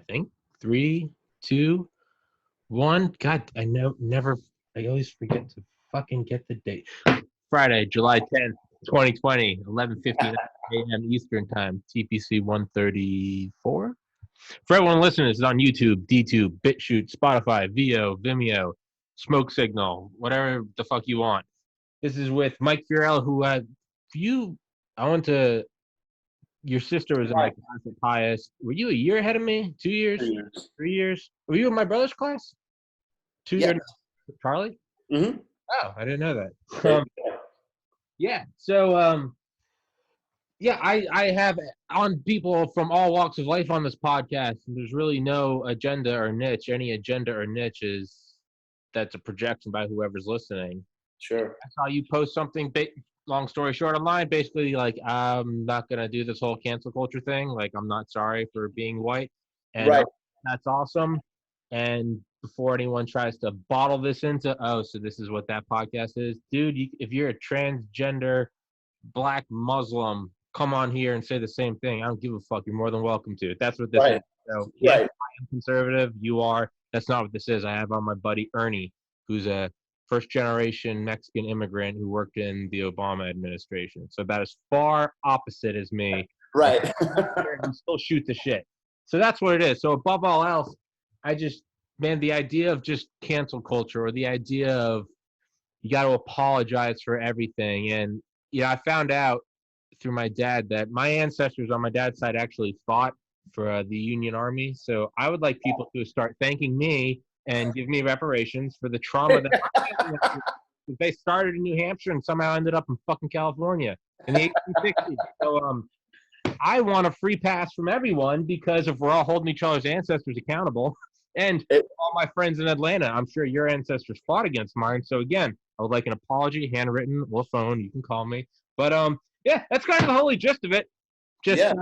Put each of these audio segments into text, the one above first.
think. 3, 2, 1. God, I always forget to fucking get the date. Friday, July 10th, 2020, 11:59 a.m. Eastern Time, TPC 134. For everyone listening, it's on YouTube, DTube, BitChute, Spotify, Vimeo, Smoke Signal, whatever the fuck you want. This is with Mike Fiorella, who your sister was in my class at Pius. Were you a year ahead of me? 2 years? 3 years. 3 years? Were you in my brother's class? 2 years? Charlie? Mm-hmm. Oh, I didn't know that. Yeah. So, I have on people from all walks of life on this podcast. And there's really no agenda or niche. Any agenda or niche that's a projection by whoever's listening. Sure. I saw you post something, long story short, online, basically like, I'm not going to do this whole cancel culture thing. Like, I'm not sorry for being white. And right. That's awesome. And before anyone tries to bottle this into, so this is what that podcast is. Dude, if you're a transgender black Muslim, come on here and say the same thing. I don't give a fuck. You're more than welcome to. That's what this is. So, yeah, I am conservative. You are. That's not what this is. I have on my buddy Ernie, who's a first-generation Mexican immigrant who worked in the Obama administration. So about as far opposite as me. Right. And still shoot the shit. So that's what it is. So above all else, the idea of just cancel culture, or the idea of you got to apologize for everything. And, I found out through my dad that my ancestors on my dad's side actually fought for the Union Army. So I would like people to start thanking me and give me reparations for the trauma that they started in New Hampshire and somehow ended up in fucking California in the 1860s. So I want a free pass from everyone, because if we're all holding each other's ancestors accountable, and all my friends in Atlanta, I'm sure your ancestors fought against mine. So again, I would like an apology, handwritten or phone. You can call me. But yeah, that's kind of the holy gist of it. Just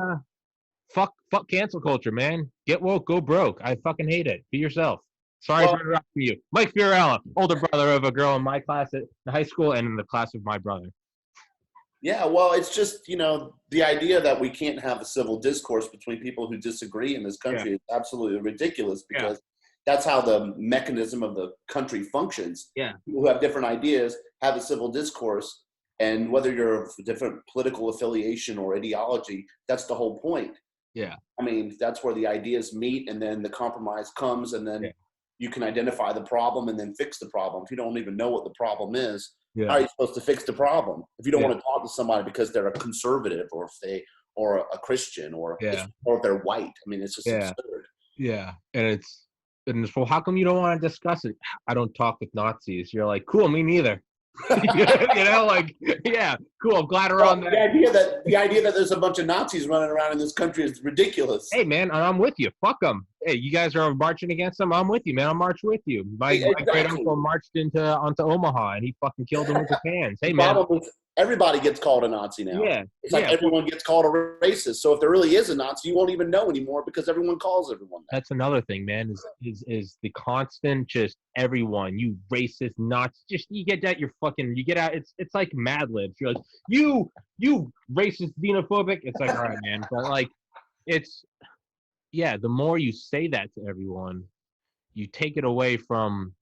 fuck cancel culture, man. Get woke, go broke. I fucking hate it. Be yourself. Sorry for interrupting you. Mike Fiorella, older brother of a girl in my class at high school and in the class of my brother. Yeah, well, it's just, the idea that we can't have a civil discourse between people who disagree in this country is absolutely ridiculous, because that's how the mechanism of the country functions. Yeah. People who have different ideas have a civil discourse, and whether you're of a different political affiliation or ideology, that's the whole point. Yeah. I mean, that's where the ideas meet, and then the compromise comes, and then you can identify the problem and then fix the problem. If you don't even know what the problem is, how are you supposed to fix the problem? If you don't want to talk to somebody because they're a conservative, or a Christian, or if they're white. I mean, it's just absurd. Yeah. And it's, well, how come you don't want to discuss it? I don't talk with Nazis. You're like, cool, me neither. Cool. I'm glad we're on that. The idea that there's a bunch of Nazis running around in this country is ridiculous. Hey, man, I'm with you. Fuck them. Hey, you guys are marching against them. I'm with you, man. I'll march with you. My great uncle marched onto Omaha, and he fucking killed them with his hands. Hey, man. Everybody gets called a Nazi now. Yeah. It's like everyone gets called a racist. So if there really is a Nazi, you won't even know anymore, because everyone calls everyone that. That's another thing, man, is the constant just everyone, you racist Nazi. Just you get out, it's like Mad Libs. You're like, you racist xenophobic. It's like, all right, man. But like the more you say that to everyone, you take it away from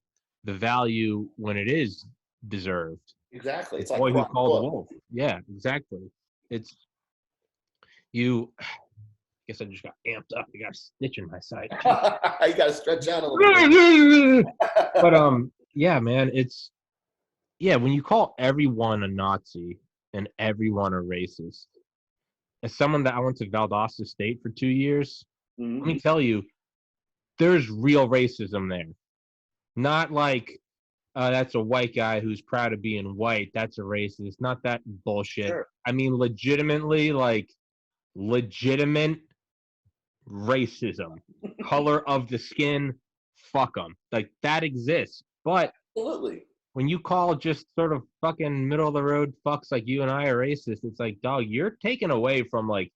the value when it is deserved. Exactly. It's like boy who called the wolf. Yeah, exactly. It's you. I guess I just got amped up. I got a stitch in my side. You got to stretch out a little bit. But yeah, man. It's when you call everyone a Nazi and everyone a racist. As someone that I went to Valdosta State for 2 years, let me tell you, there's real racism there. Not like, that's a white guy who's proud of being white. That's a racist. Not that bullshit. Sure. I mean, legitimately, legitimate racism. Color of the skin, fuck them. Like, that exists. But absolutely, when you call just sort of fucking middle of the road fucks like you and I are racist, it's like, dog, you're taken away from like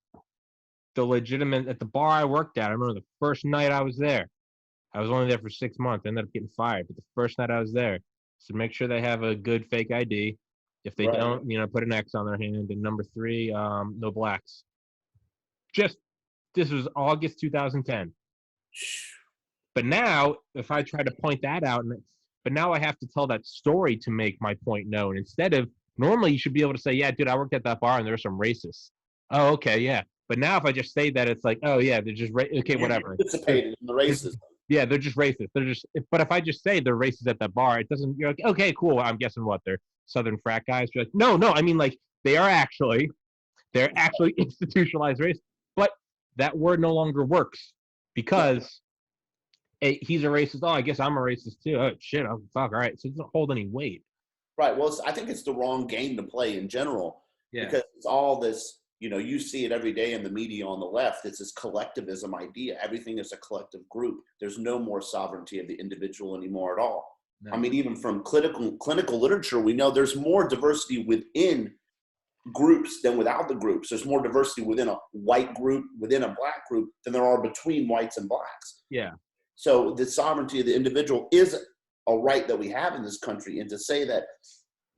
the legitimate. At the bar I worked at, I remember the first night I was there. I was only there for 6 months. I ended up getting fired. But the first night I was there, so make sure they have a good fake ID. If they don't, put an X on their hand. And number 3, no blacks. This was August 2010. But now, if I try to point that out, but now I have to tell that story to make my point known. Instead of, normally you should be able to say, yeah, dude, I worked at that bar and there were some racists. Oh, okay, yeah. But now if I just say that, it's like, oh, yeah, they're just, okay, whatever. Participated in the racism. Yeah, they're just racist. But if I just say they're racist at that bar, it doesn't, you're like, okay, cool. I'm guessing what, they're Southern frat guys? You're like, no, I mean, like, they're actually institutionalized race. But that word no longer works because he's a racist. Oh, I guess I'm a racist too. Oh, shit. Oh, fuck. All right. So it doesn't hold any weight. Right. Well, I think it's the wrong game to play in general because it's all this, you see it every day in the media on the left. It's this collectivism idea. Everything is a collective group. There's no more sovereignty of the individual anymore at all. No. I mean, even from clinical literature, we know there's more diversity within groups than without the groups. There's more diversity within a white group, within a black group, than there are between whites and blacks. Yeah. So the sovereignty of the individual is a right that we have in this country. And to say that,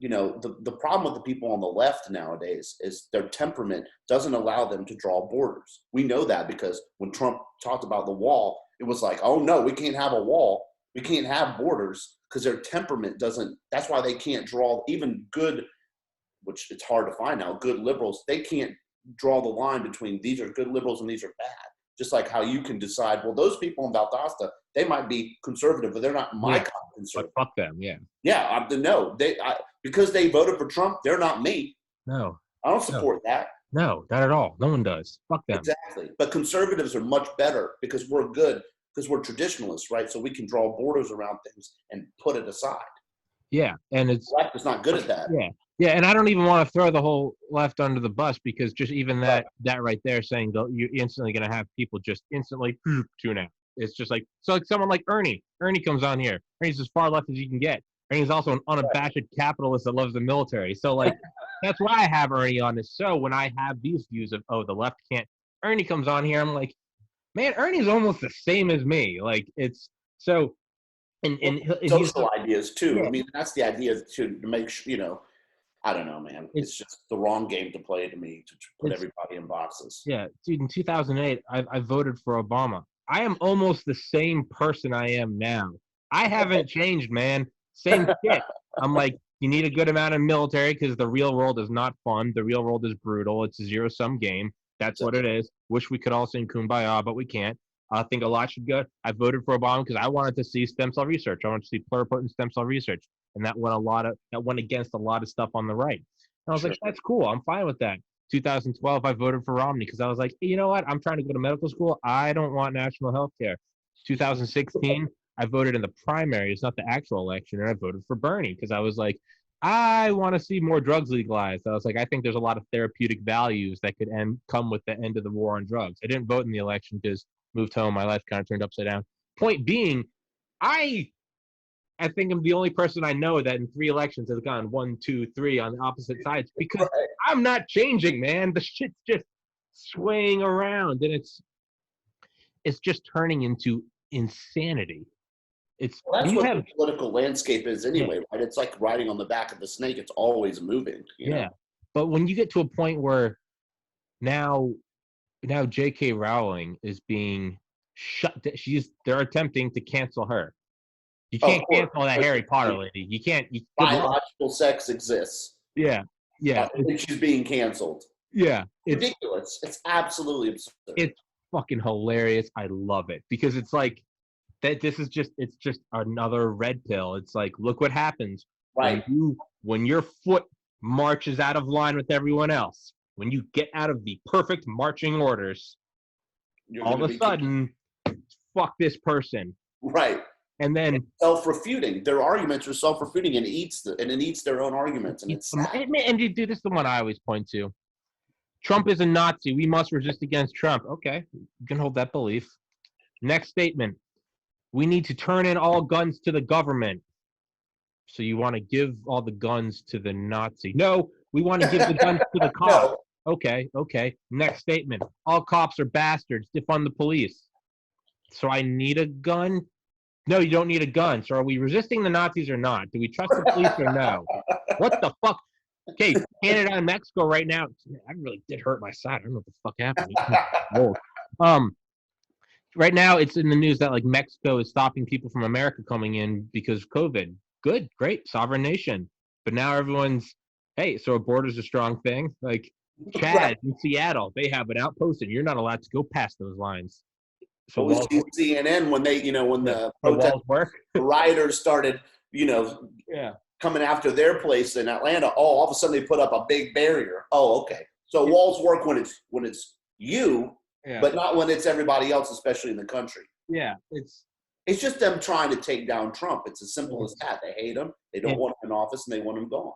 the problem with the people on the left nowadays is their temperament doesn't allow them to draw borders. We know that because when Trump talked about the wall, it was like, oh no, we can't have a wall. We can't have borders because their temperament doesn't, that's why they can't draw even good, which it's hard to find now, good liberals. They can't draw the line between these are good liberals and these are bad. Just like how you can decide, well, those people in Valdosta, they might be conservative, but they're not my kind of conservative. But fuck them, yeah. Yeah, no. Because they voted for Trump, they're not me. No. I don't support that. No, not at all. No one does. Fuck them. Exactly. But conservatives are much better because we're good, because we're traditionalists, right? So we can draw borders around things and put it aside. Yeah, and it's... The left is not good at that. Yeah, and I don't even want to throw the whole left under the bus because just even that right there saying you're instantly going to have people just instantly tune out. It's just like, so like someone like Ernie. Ernie comes on here. Ernie's as far left as you can get. Ernie's also an unabashed capitalist that loves the military. So like, that's why I have Ernie on this show. When I have these views of, oh, the left can't. Ernie comes on here. I'm like, man, Ernie's almost the same as me. Like it's so. And social ideas too. Yeah. I mean, that's the idea to make sure, I don't know, man. It's just the wrong game to play to me, to put everybody in boxes. Yeah, dude, in 2008, I voted for Obama. I am almost the same person I am now. I haven't changed, man. Same shit. I'm like, you need a good amount of military because the real world is not fun. The real world is brutal. It's a zero-sum game. That's what it is. Wish we could all sing Kumbaya, but we can't. I think a lot should go. I voted for Obama because I wanted to see stem cell research. I wanted to see pluripotent stem cell research. And that went against a lot of stuff on the right. And I was like, that's cool. I'm fine with that. 2012, I voted for Romney because I was like, hey, you know what? I'm trying to go to medical school. I don't want national health care. 2016, I voted in the primary. It's not the actual election. And I voted for Bernie because I was like, I want to see more drugs legalized. I was like, I think there's a lot of therapeutic values that could come with the end of the war on drugs. I didn't vote in the election because moved home. My life kind of turned upside down. Point being, I think I'm the only person I know that in 3 elections has gone 1, 2, 3 on the opposite sides because I'm not changing, man. The shit's just swaying around, and it's just turning into insanity. That's what the political landscape is anyway, right? It's like riding on the back of the snake. It's always moving. You know? But when you get to a point where now J.K. Rowling is being shut, they're attempting to cancel her. You can't cancel that Harry Potter lady. You can't. Biological sex exists. Yeah. I think she's being canceled. Yeah. It's ridiculous. It's absolutely absurd. It's fucking hilarious. I love it because it's like that. It's just another red pill. It's like, look what happens when your foot marches out of line with everyone else. When you get out of the perfect marching orders, all of a sudden, fuck this person. Right. And then self-refuting. Their arguments are self-refuting, and it eats their own arguments. And it's and dude, this is the one I always point to. Trump is a Nazi. We must resist against Trump. Okay, you can hold that belief. Next statement. We need to turn in all guns to the government. So you want to give all the guns to the Nazi? No, we want to give the guns to the cops. No. Okay. Next statement. All cops are bastards. Defund the police. So I need a gun? No, you don't need a gun. So are we resisting the Nazis or not? Do we trust the police or no? What the fuck? Okay, Canada and Mexico right now. I really did hurt my side. I don't know what the fuck happened. right now it's in the news that like Mexico is stopping people from America coming in because of COVID. Good, great, sovereign nation. But now everyone's, hey, so a border's a strong thing. Like Right. Chad in Seattle, they have an outpost and you're not allowed to go past those lines. So Well, we walls, see CNN when they, when yeah, the the protest walls work. rioters started, Yeah. coming after their place in Atlanta. Oh, all of a sudden they put up a big barrier. Oh, okay. So walls work when it's you, Yeah. but not when it's everybody else, especially in the country. Yeah. It's just them trying to take down Trump. It's as simple as that. They hate him. They don't want him in office, and they want him gone.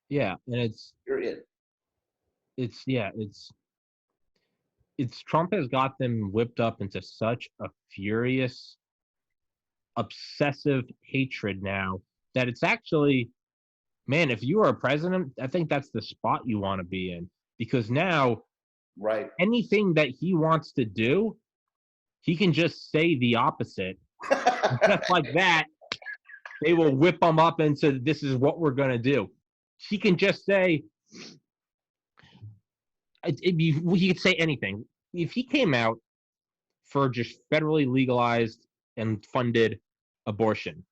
Yeah. And Period. it's Trump has got them whipped up into such a furious, obsessive hatred now that it's actually, man, if you are a president, I think that's the spot you want to be in, because now Right. anything that he wants to do, he can just say the opposite. Just like that, they will whip him up into, this is what we're going to do. He can just say, he could say anything. If he came out for just federally legalized and funded abortion,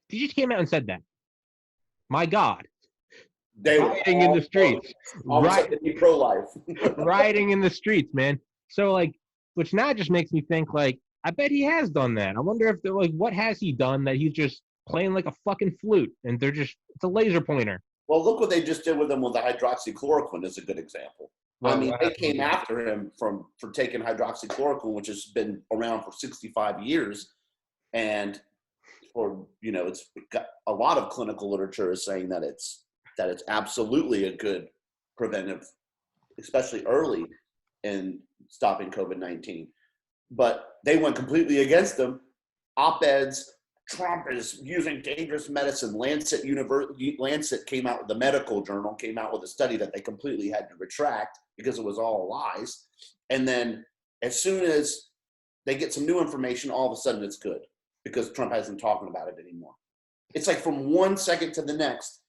if he just came out and said that, my God, They rioting in the streets, pro-life. rioting in the streets, man. So like, which now just makes me think like, I bet he has done that. I wonder if they're like, what has he done that he's just playing like a fucking flute and they're just, it's a laser pointer. Well, look what they just did with him with the hydroxychloroquine is a good example. Well, I mean, they came after him for taking hydroxychloroquine, which has been around for 65 years. And it's got a lot of clinical literature is saying that it's absolutely a good preventive, especially early in stopping COVID-19. But they went completely against them. Op-eds, Trump is using dangerous medicine. Lancet came out, the medical journal came out with a study that they completely had to retract because it was all lies. And then as soon as they get some new information, all of a sudden it's good because Trump hasn't talking about it anymore. It's like from one second to the next,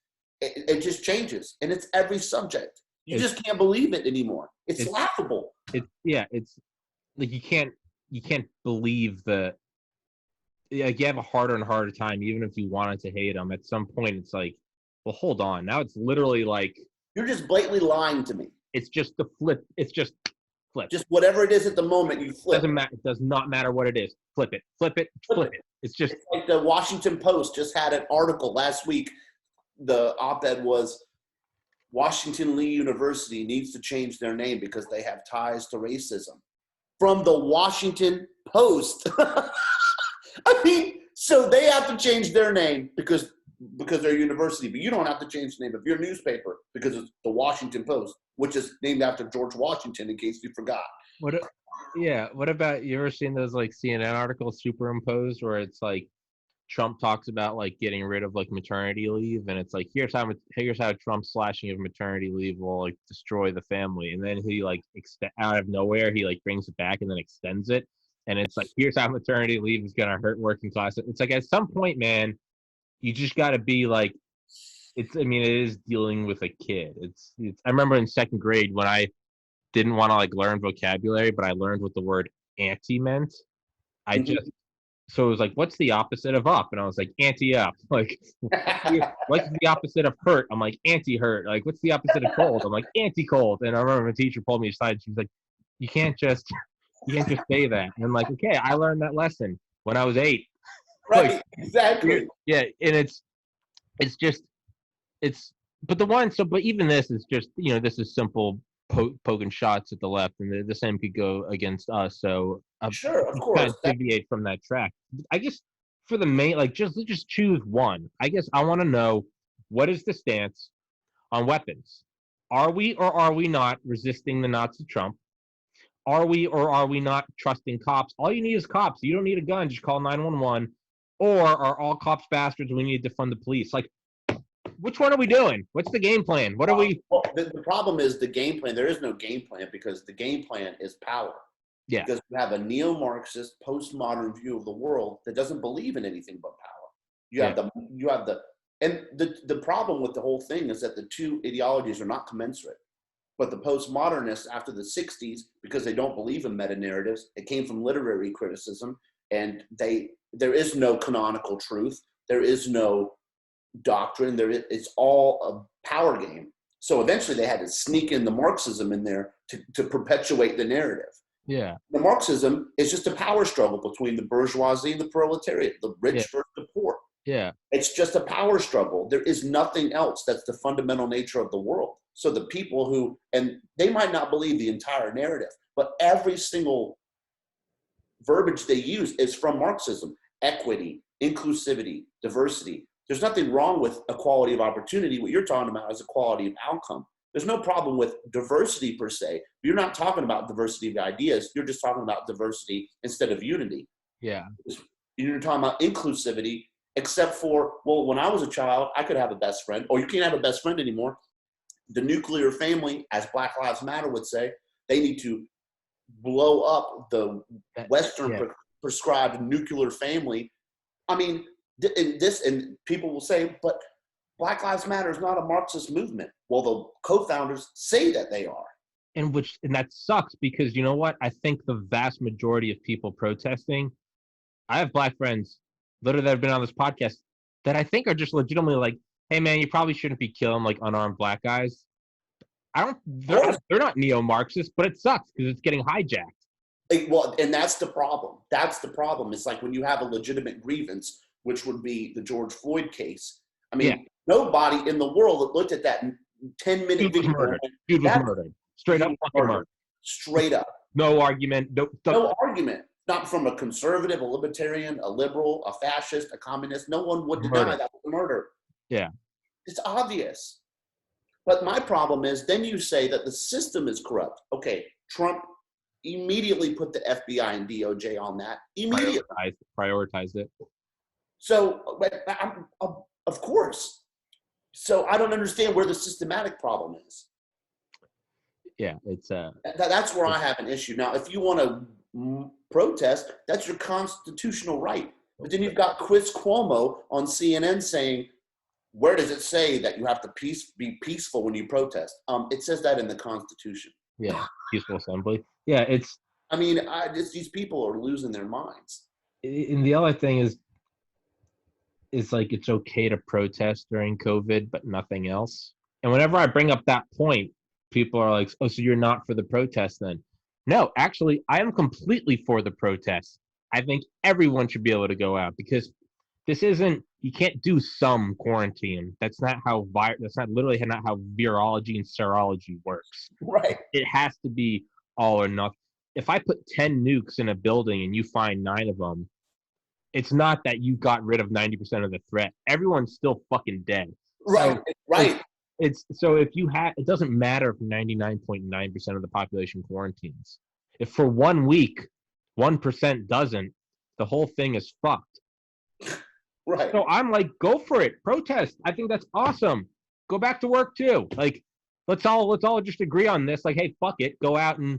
it just changes. And it's every subject. You just can't believe it anymore. It's laughable. It's like you can't believe the, like, you have a harder and harder time, even if you wanted to hate him. At some point, it's like, well, hold on. Now it's literally like, you're just blatantly lying to me. It's just the flip. It's just flip. Just whatever it is at the moment, you flip. Doesn't matter. It does not matter what it is. Flip it. Flip it. Flip it. It's just like the Washington Post just had an article last week. The op-ed was Washington Lee University needs to change their name because they have ties to racism. From the Washington Post. I mean, so they have to change their name because they're a university, but you don't have to change the name of your newspaper because it's the Washington Post, which is named after George Washington, in case you forgot. What about, you ever seen those like CNN articles superimposed where it's like Trump talks about like getting rid of like maternity leave, and it's like, here's how Trump's slashing of maternity leave will like destroy the family, and then he like out of nowhere he like brings it back and then extends it, and it's like, here's how maternity leave is gonna hurt working class. It's like, at some point, man, you just got to be like, it is dealing with a kid. It's I remember in second grade when I didn't want to like learn vocabulary, but I learned what the word anti meant. So it was like, what's the opposite of up? And I was like, anti-up. Like, what's the opposite of hurt? I'm like, anti-hurt. Like, what's the opposite of cold? I'm like, anti-cold. And I remember my teacher pulled me aside. She was like, you can't just say that. And I'm like, okay, I learned that lesson when I was 8. Right, like, exactly. Yeah, and but even this is just, this is simple poking shots at the left, and the same could go against us. So sure, of course, kind of deviate from that track. I guess for the main, like, just choose one. I guess I want to know, what is the stance on weapons? Are we or are we not resisting the Nazi Trump? Are we or are we not trusting cops? All you need is cops. You don't need a gun. Just call 911. Or are all cops bastards? We need to defund the police. Like, which one are we doing? What's the game plan? What are we? Well, the problem is the game plan. There is no game plan because the game plan is power. Yeah. Because you have a neo-Marxist, postmodern view of the world that doesn't believe in anything but power. And the problem with the whole thing is that the two ideologies are not commensurate. But the postmodernists after the 60s, because they don't believe in meta-narratives, it came from literary criticism, and there is no canonical truth. There is no doctrine. It's all a power game. So eventually they had to sneak in the Marxism in there to perpetuate the narrative. Yeah. The Marxism is just a power struggle between the bourgeoisie and the proletariat, the rich versus the poor. Yeah. It's just a power struggle. There is nothing else that's the fundamental nature of the world. So the people who, and they might not believe the entire narrative, but every single verbiage they use is from Marxism. Equity, inclusivity, diversity. There's nothing wrong with equality of opportunity. What you're talking about is equality of outcome. There's no problem with diversity per se. You're not talking about diversity of ideas. You're just talking about diversity instead of unity. Yeah. You're talking about inclusivity, except for, well, when I was a child, I could have a best friend, or you can't have a best friend anymore. The nuclear family, as Black Lives Matter would say, they need to blow up the Western prescribed nuclear family. I mean, and people will say, but Black Lives Matter is not a Marxist movement. Well, the co-founders say that they are. And that sucks, because you know what? I think the vast majority of people protesting, I have Black friends literally that have been on this podcast that I think are just legitimately like, hey man, you probably shouldn't be killing like unarmed Black guys. They're not neo-Marxists, but it sucks because it's getting hijacked. Well, and that's the problem. That's the problem. It's like when you have a legitimate grievance, which would be the George Floyd case. I mean, nobody in the world that looked at that 10-minute video. Dude was murdered. Straight up fucking murdered. Straight up. No argument. No argument. Not from a conservative, a libertarian, a liberal, a fascist, a communist. No one would deny that was murder. Yeah. It's obvious. But my problem is, then you say that the system is corrupt. Okay, Trump immediately put the FBI and DOJ on that. Immediately. Prioritized it. So, of course. So I don't understand where the systematic problem is. Yeah, it's that's where I have an issue. Now, if you want to protest, that's your constitutional right. But then you've got Chris Cuomo on CNN saying, where does it say that you have to be peaceful when you protest? It says that in the Constitution. Yeah, peaceful assembly. Yeah, it's. I mean, these people are losing their minds. And the other thing is like it's okay to protest during COVID, but nothing else. And whenever I bring up that point, people are like, "Oh, so you're not for the protest then?" No, actually, I am completely for the protest. I think everyone should be able to go out, because this isn't. You can't do some quarantine. That's not how literally not how virology and serology works. Right. It has to be all or nothing. If I put 10 nukes in a building and you find 9 of them, it's not that you got rid of 90% of the threat. Everyone's still fucking dead. Right. So right. It's so if you have, it doesn't matter if 99.9% of the population quarantines. If for 1 week, 1% doesn't, the whole thing is fucked. Right. So I'm like, go for it. Protest. I think that's awesome. Go back to work too. Like, let's all just agree on this. Like, hey, fuck it. Go out and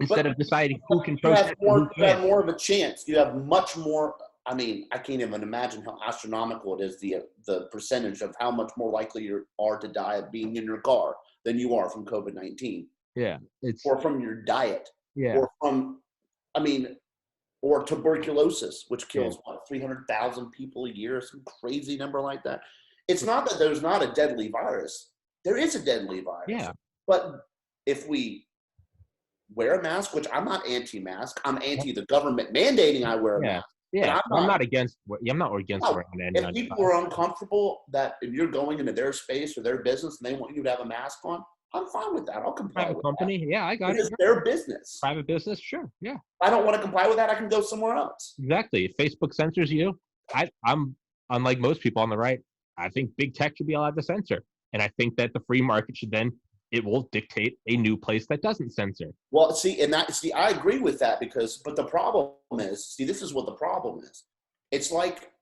instead of deciding who can protest. You have more of a chance. You have much more. I mean, I can't even imagine how astronomical it is, the percentage of how much more likely you are to die of being in your car than you are from COVID-19. Yeah. Or from your diet. Yeah. Or from, or tuberculosis, which kills, 300,000 people a year, some crazy number like that. It's not that there's not a deadly virus. There is a deadly virus. Yeah. But if we wear a mask, which I'm not anti-mask, I'm anti the government mandating I wear a mask. Yeah, I'm not against wearing an N95. If people are uncomfortable that if you're going into their space or their business and they want you to have a mask on, I'm fine with that. I'll comply with company. that. Yeah, I got it. It's their business. Private business, sure. Yeah. If I don't want to comply with that, I can go somewhere else. Exactly. If Facebook censors you, I'm unlike most people on the right. I think big tech should be allowed to censor, and I think that the free market should it will dictate a new place that doesn't censor. Well, I agree with that but the problem is, this is what the problem is. It's like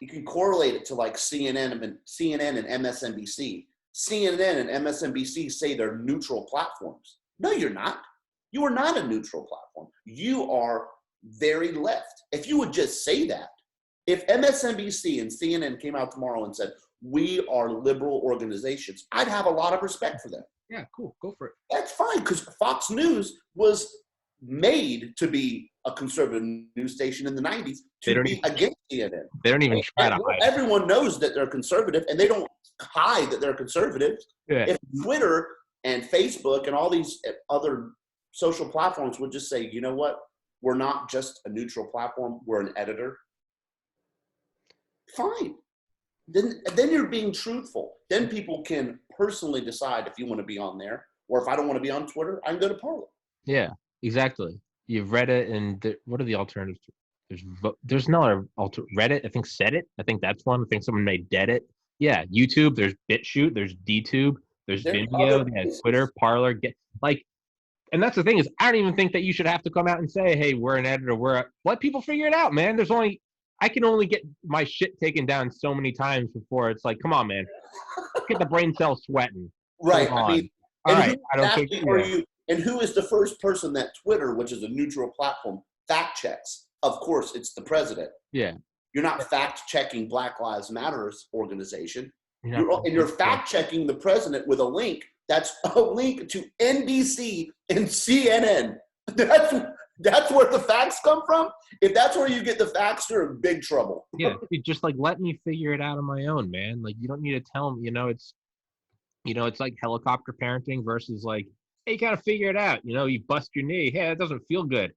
you can correlate it to like CNN and MSNBC. CNN and MSNBC say they're neutral platforms. No, you're not. You are not a neutral platform. You are very left. If you would just say that, if MSNBC and CNN came out tomorrow and said, we are liberal organizations, I'd have a lot of respect for them. Yeah, cool. Go for it. That's fine, because Fox News was made to be a conservative news station in the 90s to be against CNN. They don't even try to hide. Everyone knows that they're conservative, and they don't hide that they're conservative. Yeah. If Twitter and Facebook and all these other social platforms would just say, you know what, we're not just a neutral platform, we're an editor. Fine. Then you're being truthful. Then people can personally decide if you want to be on there, or if I don't want to be on Twitter, I can go to Parler. Yeah, exactly. You've Reddit, and what are the alternatives? There's no Reddit. I think Set-It. I think that's one. I think someone made Dead-It. Yeah, YouTube. There's BitChute. There's DTube. There's Vimeo. There's Twitter, Parler. And that's the thing is, I don't even think that you should have to come out and say, "Hey, we're an editor." Let people figure it out, man. I can only get my shit taken down so many times before it's like, come on, man, get the brain cells sweating. Right. I mean, all right. I don't think. And who is the first person that Twitter, which is a neutral platform, fact checks? Of course, it's the president. Yeah. You're not fact checking Black Lives Matter's organization. You're fact checking the president with a link. That's a link to NBC and CNN. That's where the facts come from. If that's where you get the facts, you're in big trouble. Yeah, just like let me figure it out on my own, man. Like you don't need to tell me. It's like helicopter parenting versus like, hey, you gotta figure it out. You bust your knee. Hey, that doesn't feel good.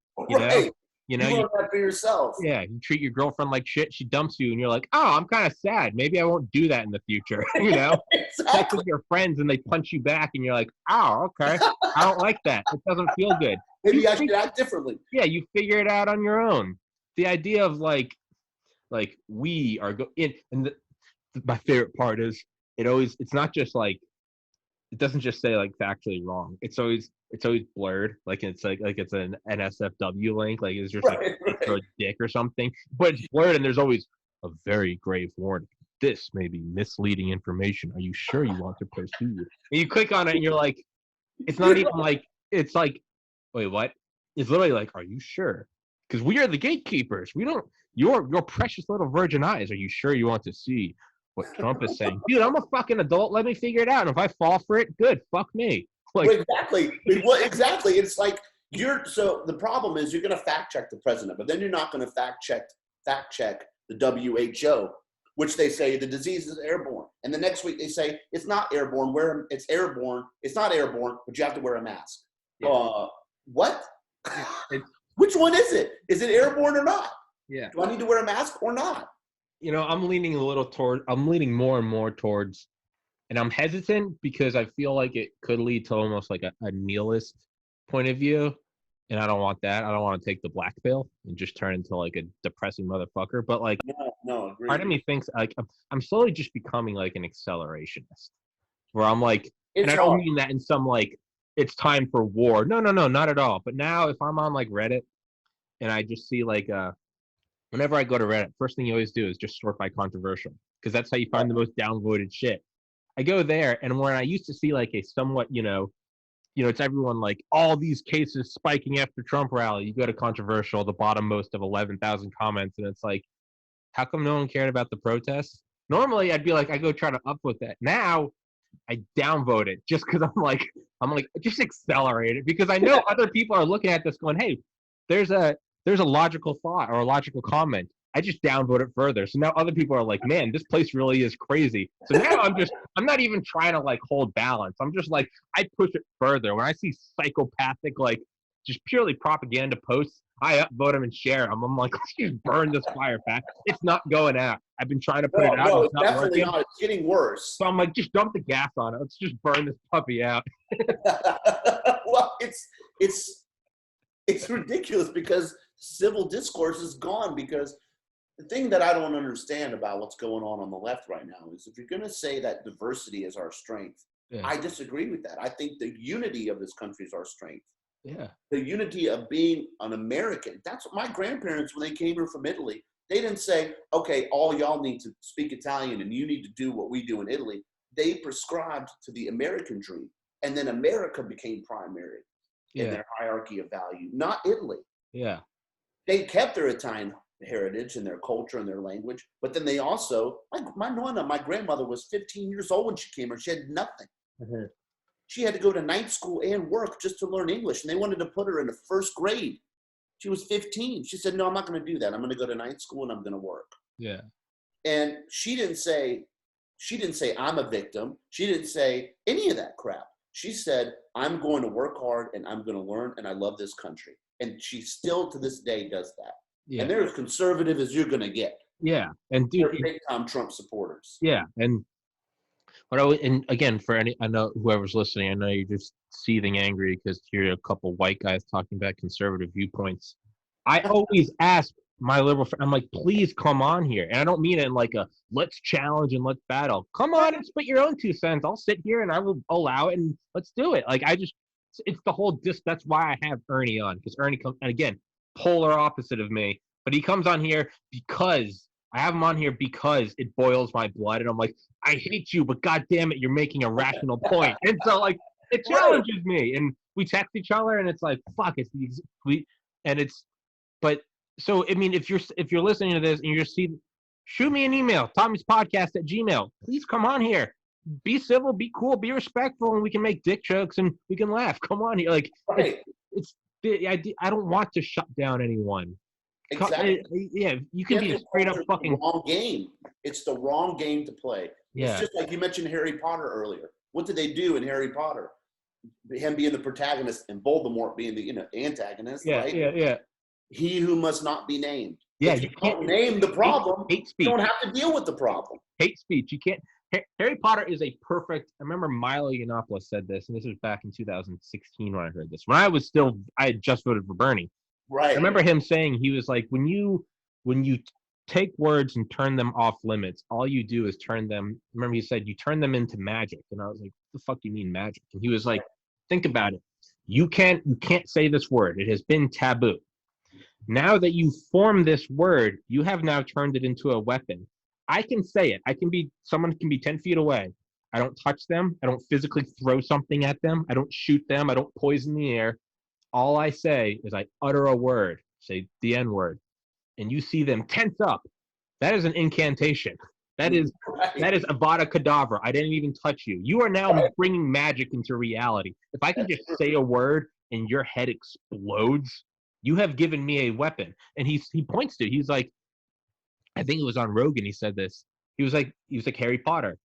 You learn that for yourself. Yeah, you treat your girlfriend like shit. She dumps you, and you're like, oh, I'm kind of sad. Maybe I won't do that in the future. Exactly. With your friends, and they punch you back, and you're like, oh, okay, I don't like that. It doesn't feel good. Maybe I should act differently. Yeah, you figure it out on your own. The idea of like we are my favorite part is it's not just like, it doesn't just say like factually wrong. It's always blurred. Like it's like it's an NSFW link. Like it's just a dick or something. But it's blurred, and there's always a very grave warning. This may be misleading information. Are you sure you want to proceed? And you click on it, and you're like, it's not even like, it's like, wait, what? It's literally like, are you sure? Because we are the gatekeepers. We don't. Your precious little virgin eyes. Are you sure you want to see what Trump is saying? Dude, I'm a fucking adult. Let me figure it out. And if I fall for it, good. Fuck me. Like, exactly. Exactly. It's like so the problem is you're going to fact check the president, but then you're not going to fact check the WHO, which they say the disease is airborne. And the next week they say it's not airborne. It's airborne. It's not airborne, but you have to wear a mask. Yeah. What? Which one is it? Is it airborne or not? Yeah. Do I need to wear a mask or not? I'm leaning more and more towards, and I'm hesitant because I feel like it could lead to almost like a nihilist point of view. And I don't want that. I don't want to take the black pill and just turn into like a depressing motherfucker. But like, no, part of me thinks like I'm slowly just becoming like an accelerationist, where I'm like, and I don't mean that in some like, it's time for war. No, not at all. But now if I'm on like Reddit and I just see like, whenever I go to Reddit, first thing you always do is just sort by controversial, because that's how you find the most downvoted shit. I go there, and when I used to see like a somewhat, it's everyone like all these cases spiking after Trump rally. You go to controversial, the bottom most of 11,000 comments, and it's like, how come no one cared about the protests? Normally, I'd be like, I go try to upvote that. Now, I downvote it just because I'm like, just accelerate it, because I know other people are looking at this going, hey, there's a logical thought or a logical comment. I just downvote it further. So now other people are like, man, this place really is crazy. So now I'm not even trying to like hold balance. I'm just like, I push it further. When I see psychopathic, like just purely propaganda posts, I upvote them and share them. I'm like, let's just burn this fire back. It's not going out. I've been trying to put it out. No, it's not definitely working. not. It's getting worse. So I'm like, just dump the gas on it. Let's just burn this puppy out. Well, it's ridiculous because civil discourse is gone. Because the thing that I don't understand about what's going on the left right now is, if you're going to say that diversity is our strength, I disagree with that. I think the unity of this country is our strength. Yeah. The unity of being an American. That's what my grandparents, when they came here from Italy, they didn't say, okay, all y'all need to speak Italian and you need to do what we do in Italy. They prescribed to the American dream. And then America became primary in their hierarchy of value, not Italy. Yeah. They kept their Italian heritage and their culture and their language, but then they also, my grandmother was 15 years old when she came here. She had nothing. Mm-hmm. she had to go to night school and work just to learn English. And they wanted to put her in the first grade. She was 15. She said, no, I'm not going to do that. I'm going to go to night school and I'm going to work. Yeah. And she didn't say I'm a victim. She didn't say any of that crap. She said, I'm going to work hard and I'm going to learn and I love this country. And she still to this day does that. Yeah. And they're as conservative as you're going to get. Yeah. And dude, they're big time Trump supporters. Yeah. And and again, for I know whoever's listening, I know you're just seething angry because you're a couple white guys talking about conservative viewpoints. I always ask my liberal friend, I'm like, please come on here. And I don't mean it in like a let's challenge and let's battle. Come on and spit your own 2 cents. I'll sit here and I will allow it and let's do it. Like it's the whole that's why I have Ernie on, because Ernie comes, and again, polar opposite of me, but he comes on here because I have him on here because it boils my blood. And I'm like, I hate you, but God damn it, you're making a rational point. And so like, it challenges me, and we text each other and it's like, fuck, but so, I mean, if you're listening to this and you're shoot me an email, Tommy'sPodcast@gmail. Please come on here. Be civil, be cool, be respectful, and we can make dick jokes and we can laugh. Come on here. Like, I don't want to shut down anyone. Exactly. Yeah, you can be a straight up fucking wrong game. It's the wrong game to play. Yeah. It's just like you mentioned Harry Potter earlier. What did they do in Harry Potter? Him being the protagonist and Voldemort being the antagonist. Yeah, right? yeah. He who must not be named. Yeah, if you can't name the problem. Hate speech. You don't have to deal with the problem. Hate speech. You can't. Harry Potter is a perfect. I remember Milo Yiannopoulos said this, and this was back in 2016 when I heard this. When I had just voted for Bernie. Right. I remember him saying, he was like, when you take words and turn them off limits, all you do is turn them. Remember, he said you turn them into magic, and I was like, what the fuck do you mean magic? And he was like, think about it. You can't say this word. It has been taboo. Now that you form this word, you have now turned it into a weapon. I can say it. Someone can be 10 feet away. I don't touch them. I don't physically throw something at them. I don't shoot them. I don't poison the air. All I say is I utter a word, say the N word, and you see them tense up. That is an incantation. That is Avada Kedavra. I didn't even touch you. You are now bringing magic into reality. If I can just say a word and your head explodes, you have given me a weapon. And he points to it. He's like, I think it was on Rogan. He said this. He was like Harry Potter.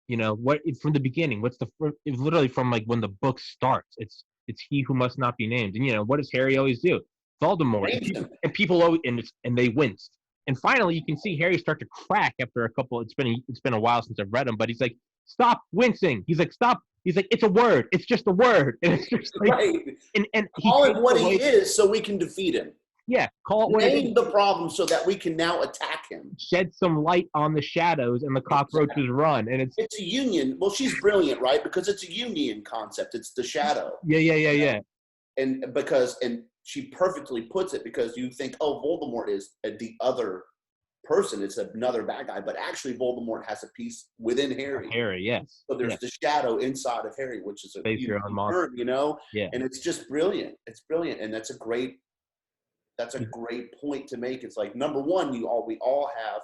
You know what? From the beginning, it's literally from like when the book starts. It's he who must not be named. And you know what does Harry always do? Voldemort. And people always and they winced. And finally, you can see Harry start to crack after a couple. It's been a while since I've read him, but he's like, stop wincing. He's like, stop. He's like, it's a word. It's just a word. And it's just like, right. And call it what he is, so we can defeat him. Yeah, call it what it is. Name the problem so that we can now attack him. Shed some light on the shadows, and the cockroaches run. And it's a union. Well, she's brilliant, right? Because it's a union concept. It's the shadow. Yeah. And she perfectly puts it, because you think, oh, Voldemort is the other person. It's another bad guy. But actually, Voldemort has a piece within Harry. Harry, yes. So there's the shadow inside of Harry, which is a your own monster, you know? Yeah. And it's just brilliant. It's brilliant. And that's a great point to make. It's like, number one, we all have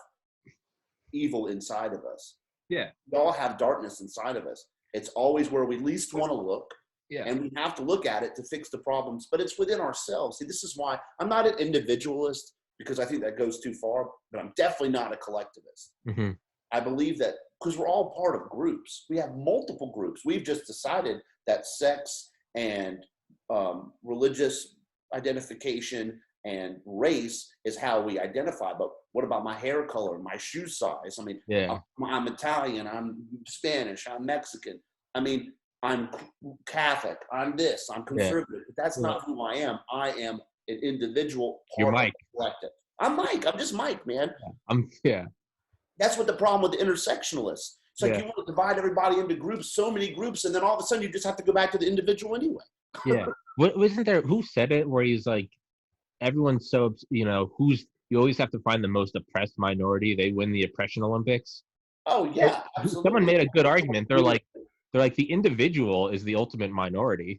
evil inside of us. Yeah. We all have darkness inside of us. It's always where we least want to look. Yeah. And we have to look at it to fix the problems, but it's within ourselves. See, this is why I'm not an individualist, because I think that goes too far, but I'm definitely not a collectivist. Mm-hmm. I believe that because we're all part of groups. We have multiple groups. We've just decided that sex and religious identification and race is how we identify. But what about my hair color, my shoe size? I mean, I'm Italian, I'm Spanish, I'm Mexican. I mean, I'm Catholic, I'm this, I'm conservative. But that's not who I am. I am an individual part of the collective. I'm Mike. I'm just Mike, man. That's what the problem with the intersectionalists. It's like you want to divide everybody into groups, so many groups, and then all of a sudden you just have to go back to the individual anyway. Wasn't there, who said it, where he's like, everyone's so, you always have to find the most oppressed minority. They win the oppression Olympics. Oh yeah, absolutely. Someone made a good argument. They're like the individual is the ultimate minority.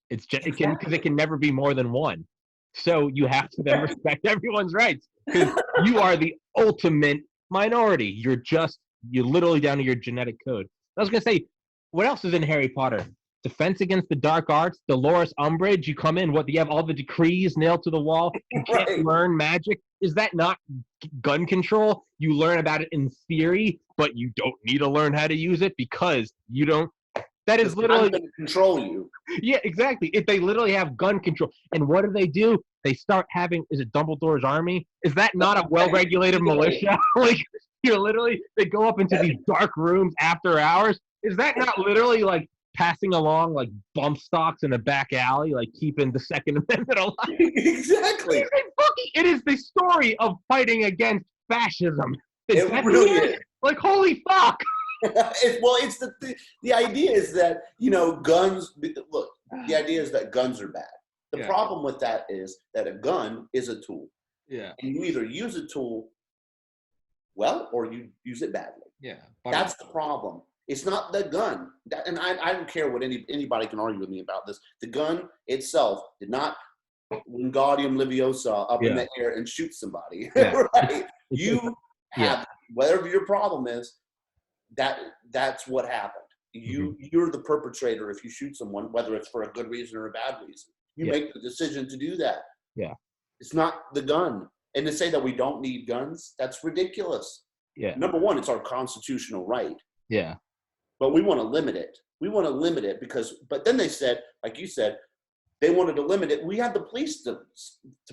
It's just because it can never be more than one. So you have to then respect everyone's rights, because you are the ultimate minority. You're literally down to your genetic code. I was gonna say, what else is in Harry Potter? Defense Against the Dark Arts, Dolores Umbridge. You come in, what, you have all the decrees nailed to the wall. You can't learn magic. Is that not gun control? You learn about it in theory, but you don't need to learn how to use it because you don't. That is literally going to control you. Yeah, exactly. If they literally have gun control, and what do? They start having. Is it Dumbledore's army? Is that not a well-regulated militia? Like literally, they go up into these dark rooms after hours. Is that not literally like passing along like bump stocks in a back alley, like keeping the Second Amendment alive? Exactly. It is the story of fighting against fascism. It really is. Like, holy fuck. It's the idea is that, guns, look, the idea is that guns are bad. The problem with that is that a gun is a tool. Yeah. And you either use a tool well or you use it badly. Yeah. That's the problem. It's not the gun. And I don't care what anybody can argue with me about this. The gun itself did not Wingardium Leviosa up in the air and shoot somebody. Yeah. Right? You have, whatever your problem is, that's what happened. You're the perpetrator if you shoot someone, whether it's for a good reason or a bad reason. You make the decision to do that. Yeah. It's not the gun. And to say that we don't need guns, that's ridiculous. Yeah. Number one, it's our constitutional right. Yeah. But we want to limit it. But then they said, like you said, they wanted to limit it. We have the police to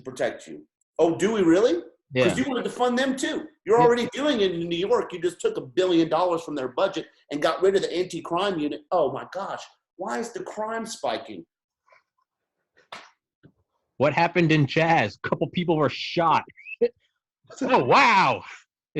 protect you. Oh, do we really? Because you wanted to fund them too. You're already doing it in New York. You just took $1 billion from their budget and got rid of the anti-crime unit. Oh my gosh, why is the crime spiking? What happened in Chaz? A couple people were shot. Oh wow!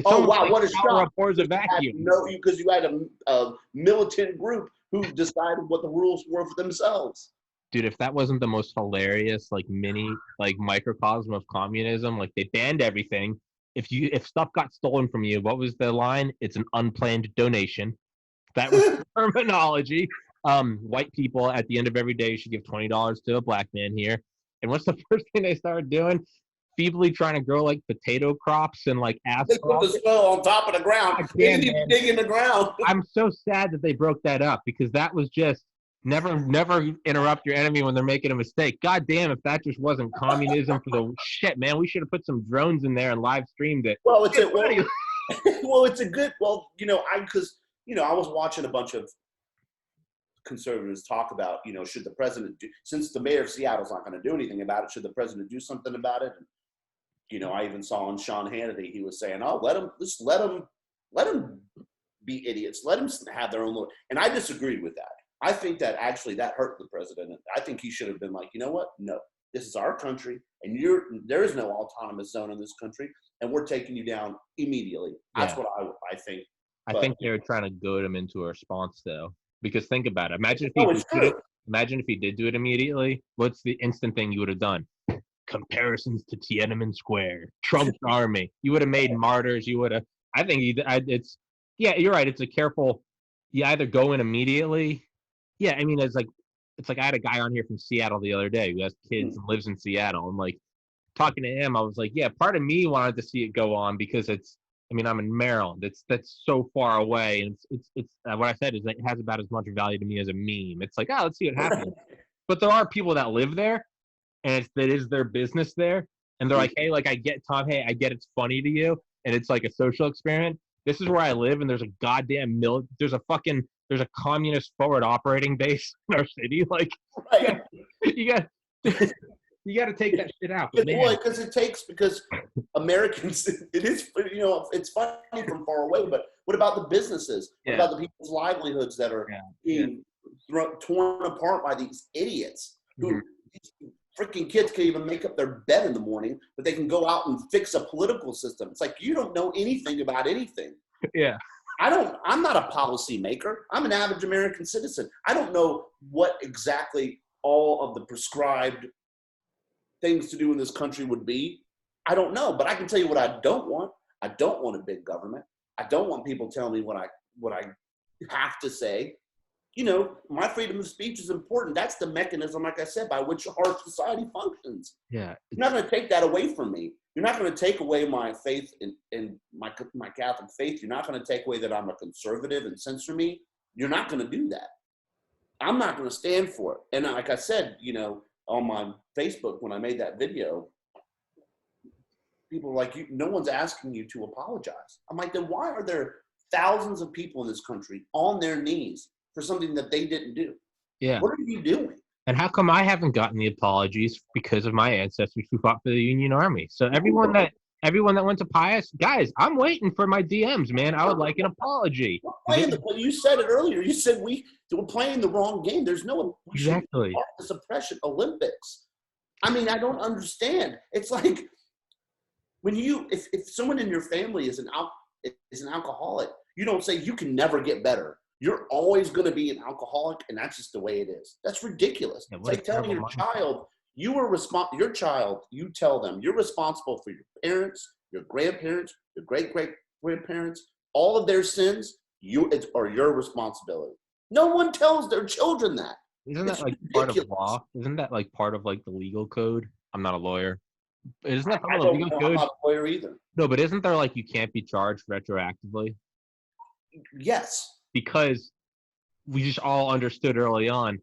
What a shock! Pours a vacuum. No, because you had a militant group who decided what the rules were for themselves. Dude, if that wasn't the most hilarious, like mini, like microcosm of communism, like they banned everything. If stuff got stolen from you, what was the line? It's an unplanned donation. That was the terminology. White people at the end of every day should give $20 to a black man here. And what's the first thing they started doing? Feebly trying to grow like potato crops and like asphalt. They put the soil on top of the ground. They didn't even dig in the ground. I'm so sad that they broke that up because that was just never interrupt your enemy when they're making a mistake. God damn, if that just wasn't communism for the shit, man, we should have put some drones in there and live streamed it. Well, it's a good, I was watching a bunch of conservatives talk about, should the president since the mayor of Seattle's not going to do anything about it, should the president do something about it? And, I even saw on Sean Hannity, he was saying, let them be idiots. Let them have their own little, and I disagreed with that. I think that actually that hurt the president. I think he should have been like, you know what? No, this is our country, and there is no autonomous zone in this country, and we're taking you down immediately. That's what I think. I think they were trying to goad him into a response, though, because think about it. Imagine if he did do it immediately. What's the instant thing you would have done? Comparisons to Tiananmen Square, Trump's army. You would have made martyrs. You would have. I think you're right. It's a careful. You either go in immediately. Yeah, I mean, it's like I had a guy on here from Seattle the other day who has kids and lives in Seattle. And like talking to him, I was like, yeah, part of me wanted to see it go on because I'm in Maryland. That's so far away, and it's what I said is that it has about as much value to me as a meme. It's like, let's see what happens. But there are people that live there, and that is their business there, and they're like, hey, like I get Tom, hey, I get it's funny to you, and it's like a social experiment. This is where I live, and there's a goddamn there's a communist forward operating base in our city. Like, right. you got to take that shit out. Because Americans, it is, it's funny from far away, but what about the businesses? What about the people's livelihoods that are being torn apart by these idiots who these freaking kids can't even make up their bed in the morning, but they can go out and fix a political system. It's like, you don't know anything about anything. Yeah. I'm not a policy maker. I'm an average American citizen. I don't know what exactly all of the prescribed things to do in this country would be. I don't know, but I can tell you what I don't want. I don't want a big government. I don't want people telling me what I have to say. My freedom of speech is important. That's the mechanism, like I said, by which our society functions. Yeah. You're not going to take that away from me. You're not going to take away my faith in my Catholic faith. You're not going to take away that I'm a conservative and censor me. You're not going to do that. I'm not going to stand for it. And like I said, on my Facebook, when I made that video, people were like, no one's asking you to apologize. I'm like, then why are there thousands of people in this country on their knees for something that they didn't do? Yeah. What are you doing? And how come I haven't gotten the apologies? Because of my ancestors who fought for the Union Army. So everyone that went to Pius, guys, I'm waiting for my DMs, man. I would like an apology. You said it earlier. You said we're playing the wrong game. There's no exactly the suppression Olympics. I mean, I don't understand. It's like when if someone in your family is an alcoholic, you don't say you can never get better. You're always going to be an alcoholic, and that's just the way it is. That's ridiculous. Yeah, it's like telling your child, your child, you tell them you're responsible for your parents, your grandparents, your great-great-grandparents, all of their sins, are your responsibility. No one tells their children that. Isn't that like ridiculous. Part of law? Isn't that like part of like the legal code? I'm not a lawyer. Isn't that part of the legal code? I'm not a lawyer either. No, but isn't there like you can't be charged retroactively? Yes. Because we just all understood early on,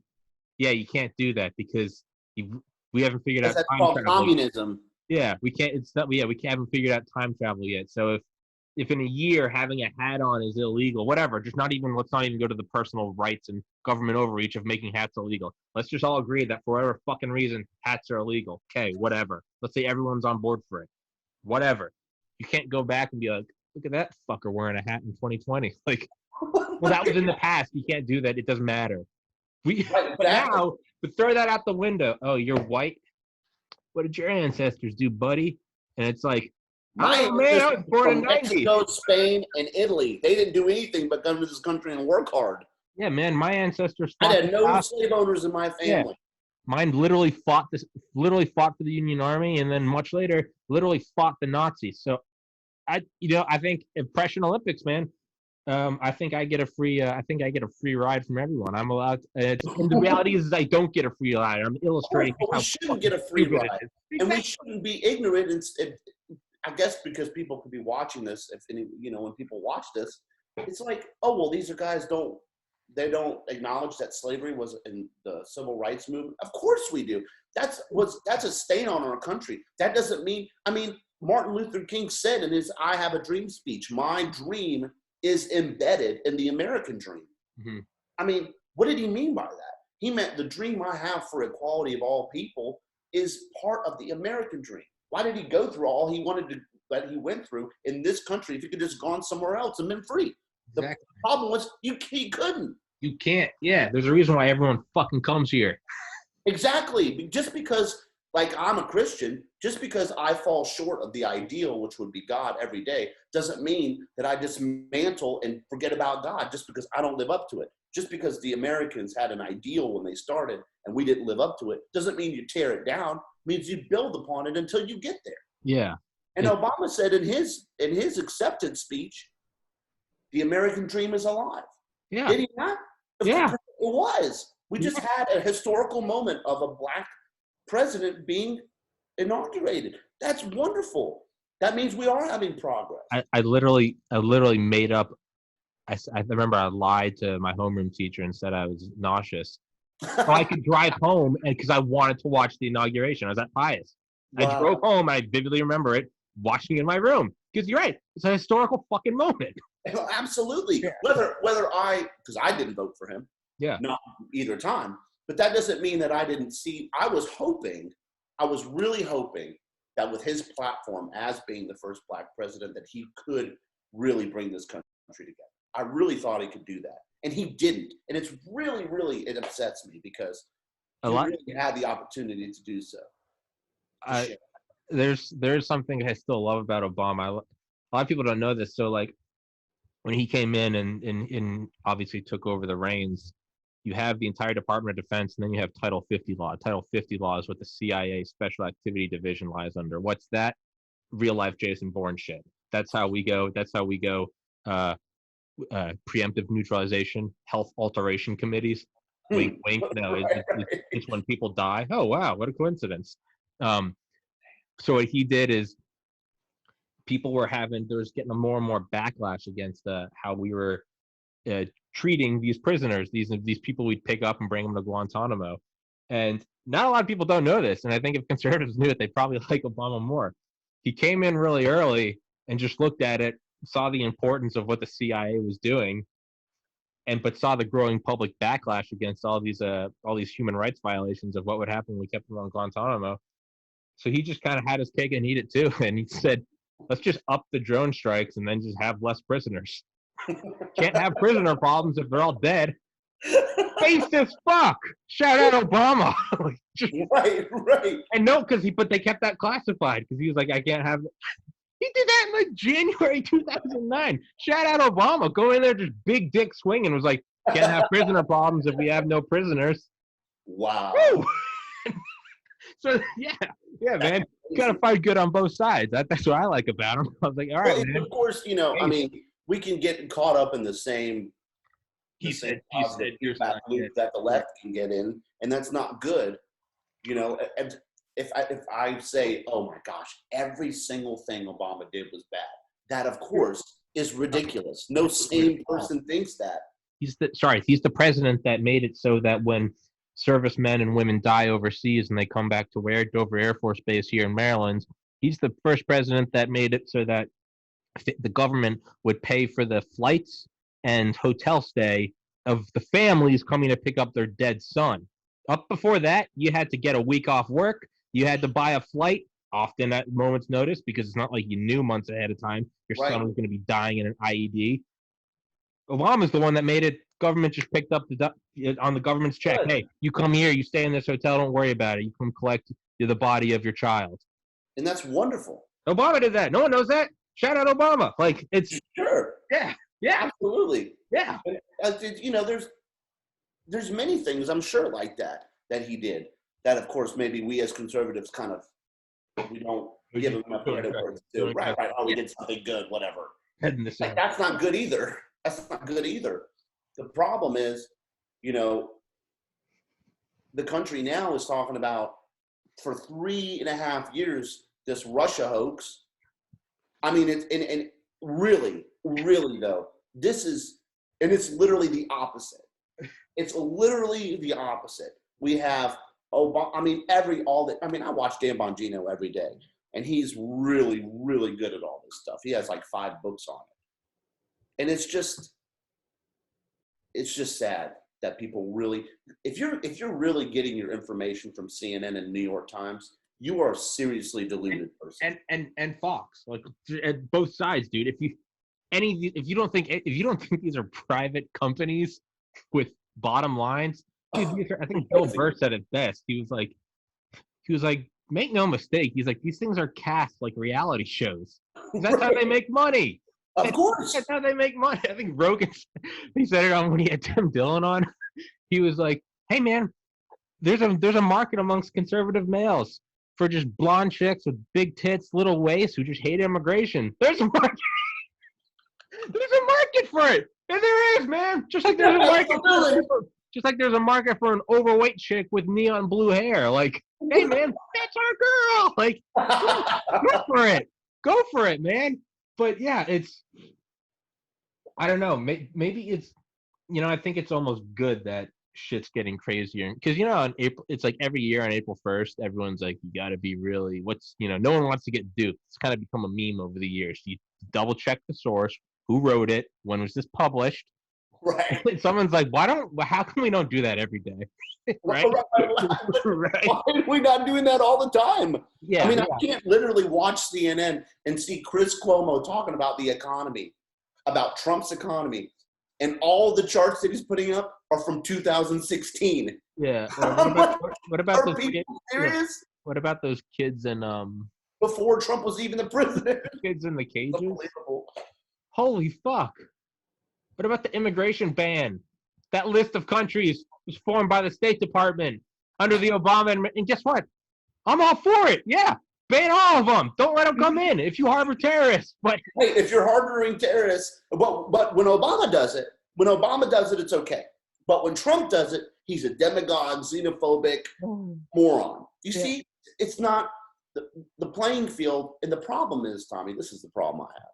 yeah, you can't do that because we haven't figured out that's called communism. Yeah, we can't. It's not. Yeah, we haven't figured out time travel yet. So if in a year having a hat on is illegal, whatever. Let's not even go to the personal rights and government overreach of making hats illegal. Let's just all agree that for whatever fucking reason hats are illegal. Okay, whatever. Let's say everyone's on board for it. Whatever. You can't go back and be like, look at that fucker wearing a hat in 2020. Like. Well, that was in the past. You can't do that. It doesn't matter. But throw that out the window. Oh, you're white. What did your ancestors do, buddy? And it's like, I was born in Mexico, Spain, and Italy. They didn't do anything but come to this country and work hard. Yeah, man. My ancestors. I had no slave owners in my family. Yeah. Mine literally fought for the Union Army, and then much later, literally fought the Nazis. So, I think Impression Olympics, man. I think I get a free ride from everyone. I'm allowed. And the reality is, I don't get a free ride. I'm illustrating. We shouldn't get a free ride, exactly. And we shouldn't be ignorant. I guess because people could be watching this. When people watch this, it's like, oh well, these are guys they don't acknowledge that slavery was in the civil rights movement. Of course we do. That's a stain on our country. That doesn't mean. I mean, Martin Luther King said in his "I Have a Dream" speech, "My dream is embedded in the American dream." Mm-hmm. I mean, what did he mean by that? He meant the dream I have for equality of all people is part of the American dream. Why did he go through all he went through in this country if he could just gone somewhere else and been free? Exactly. The problem was he couldn't. You can't. Yeah, there's a reason why everyone fucking comes here. Exactly. Just because, like, I'm a Christian, just because I fall short of the ideal, which would be God every day, doesn't mean that I dismantle and forget about God just because I don't live up to it. Just because the Americans had an ideal when they started and we didn't live up to it, doesn't mean you tear it down. It means you build upon it until you get there. Yeah. And Obama said in his acceptance speech, the American dream is alive. Yeah. Did he not? Yeah. It was. We just had a historical moment of a black president being inaugurated. That's wonderful. That means we are having progress. I literally made up. I remember I lied to my homeroom teacher and said I was nauseous, so I could drive home, and because I wanted to watch the inauguration. I was at Pius. Wow. I drove home. I vividly remember it, watching it in my room. Because you're right, it's a historical fucking moment. Absolutely. Yeah. Because I didn't vote for him. Yeah. Not either time. But that doesn't mean that I didn't see. I was really hoping that with his platform as being the first black president, that he could really bring this country together. I really thought he could do that. And he didn't. And it's really, really, it upsets me because he really had the opportunity to do so. There's something I still love about Obama. A lot of people don't know this. So like when he came in and obviously took over the reins, you have the entire Department of Defense, and then you have Title 50 law. Title 50 law is what the CIA Special Activity Division lies under. What's that? Real life Jason Bourne shit. That's how we go. Preemptive neutralization, health alteration committees. Wink, wink. No, it's when people die. Oh wow, what a coincidence. So what he did is there was getting more and more backlash against how we were treating these prisoners, these people we'd pick up and bring them to Guantanamo. And not a lot of people don't know this. And I think if conservatives knew it, they'd probably like Obama more. He came in really early and just looked at it, saw the importance of what the CIA was doing, but saw the growing public backlash against all these human rights violations of what would happen when we kept them on Guantanamo. So he just kind of had his cake and eat it too. And he said, let's just up the drone strikes and then just have less prisoners. Can't have prisoner problems if they're all dead. Racist fuck. Shout out Obama. Right. And no, but they kept that classified because he was like, I can't have. He did that in like January 2009. Shout out Obama. Go in there, just big dick swinging. Was like, can't have prisoner problems if we have no prisoners. Wow. So yeah, man, you gotta fight good on both sides. That's what I like about him. I was like, all right, man. Of course, I mean, we can get caught up in the same. He said that the left can get in, and that's not good. And if I say, oh my gosh, every single thing Obama did was bad, that of course is ridiculous. No sane person thinks that. He's the president that made it so that when servicemen and women die overseas and they come back to Dover Air Force Base here in Maryland, he's the first president that made it so that the government would pay for the flights and hotel stay of the families coming to pick up their dead son. Up before that, you had to get a week off work. You had to buy a flight, often at moment's notice, because it's not like you knew months ahead of time your son was going to be dying in an IED. Obama's the one that made it. Government just picked up on the government's check. Good. Hey, you come here, you stay in this hotel, don't worry about it. You come collect the body of your child. And that's wonderful. Obama did that. No one knows that. Shout out Obama. Like, it's sure. Yeah. Absolutely. Yeah. There's many things I'm sure like that he did. That of course maybe we as conservatives kind of we don't give him enough credit for it too. Right. Oh, we did something good, whatever. That's not good either. That's not good either. The problem is, the country now is talking about for 3.5 years this Russia hoax. I mean, and really though, it's literally the opposite. It's literally the opposite. We have Obama. I mean, I watch Dan Bongino every day, and he's really, really good at all this stuff. He has like 5 books on it, and it's just sad that people really, if you're really getting your information from CNN and New York Times, you are a seriously deluded person. And Fox, like at both sides, dude. If you don't think these are private companies with bottom lines, dude, I think Bill Burr said it best. He was like, make no mistake. He's like, these things are cast like reality shows. That's how they make money. Of course. That's how they make money. I think Rogan, he said it on when he had Tim Dillon on. He was like, hey man, there's a market amongst conservative males for just blonde chicks with big tits, little waists who just hate immigration. There's a market. There's a market for it. And there is, man. Just like there's a market for an overweight chick with neon blue hair. Like, hey man, that's our girl. Like, go for it. Go for it, man. But yeah, I don't know. Maybe it's, I think it's almost good that shit's getting crazier. Because, on April, it's like every year on April 1st, everyone's like, you got to be really, no one wants to get duped. It's kind of become a meme over the years. You double check the source, who wrote it, when was this published. Right. Someone's like, how come we don't do that every day? Right? Right. Why are we not doing that all the time? Yeah. I mean, I can't literally watch CNN and see Chris Cuomo talking about the economy, about Trump's economy, and all the charts that he's putting up are from 2016. Yeah. What about those kids? Serious? What about those kids in before Trump was even the president? Kids in the cages? Holy fuck. What about the immigration ban? That list of countries was formed by the State Department under the Obama and guess what? I'm all for it. Yeah. Ban all of them. Don't let them come in if you harbor terrorists. But hey, if you're harboring terrorists, but when Obama does it, it's okay. But when Trump does it, he's a demagogue, xenophobic moron. You see, it's not the playing field. And the problem is, Tommy, this is the problem I have.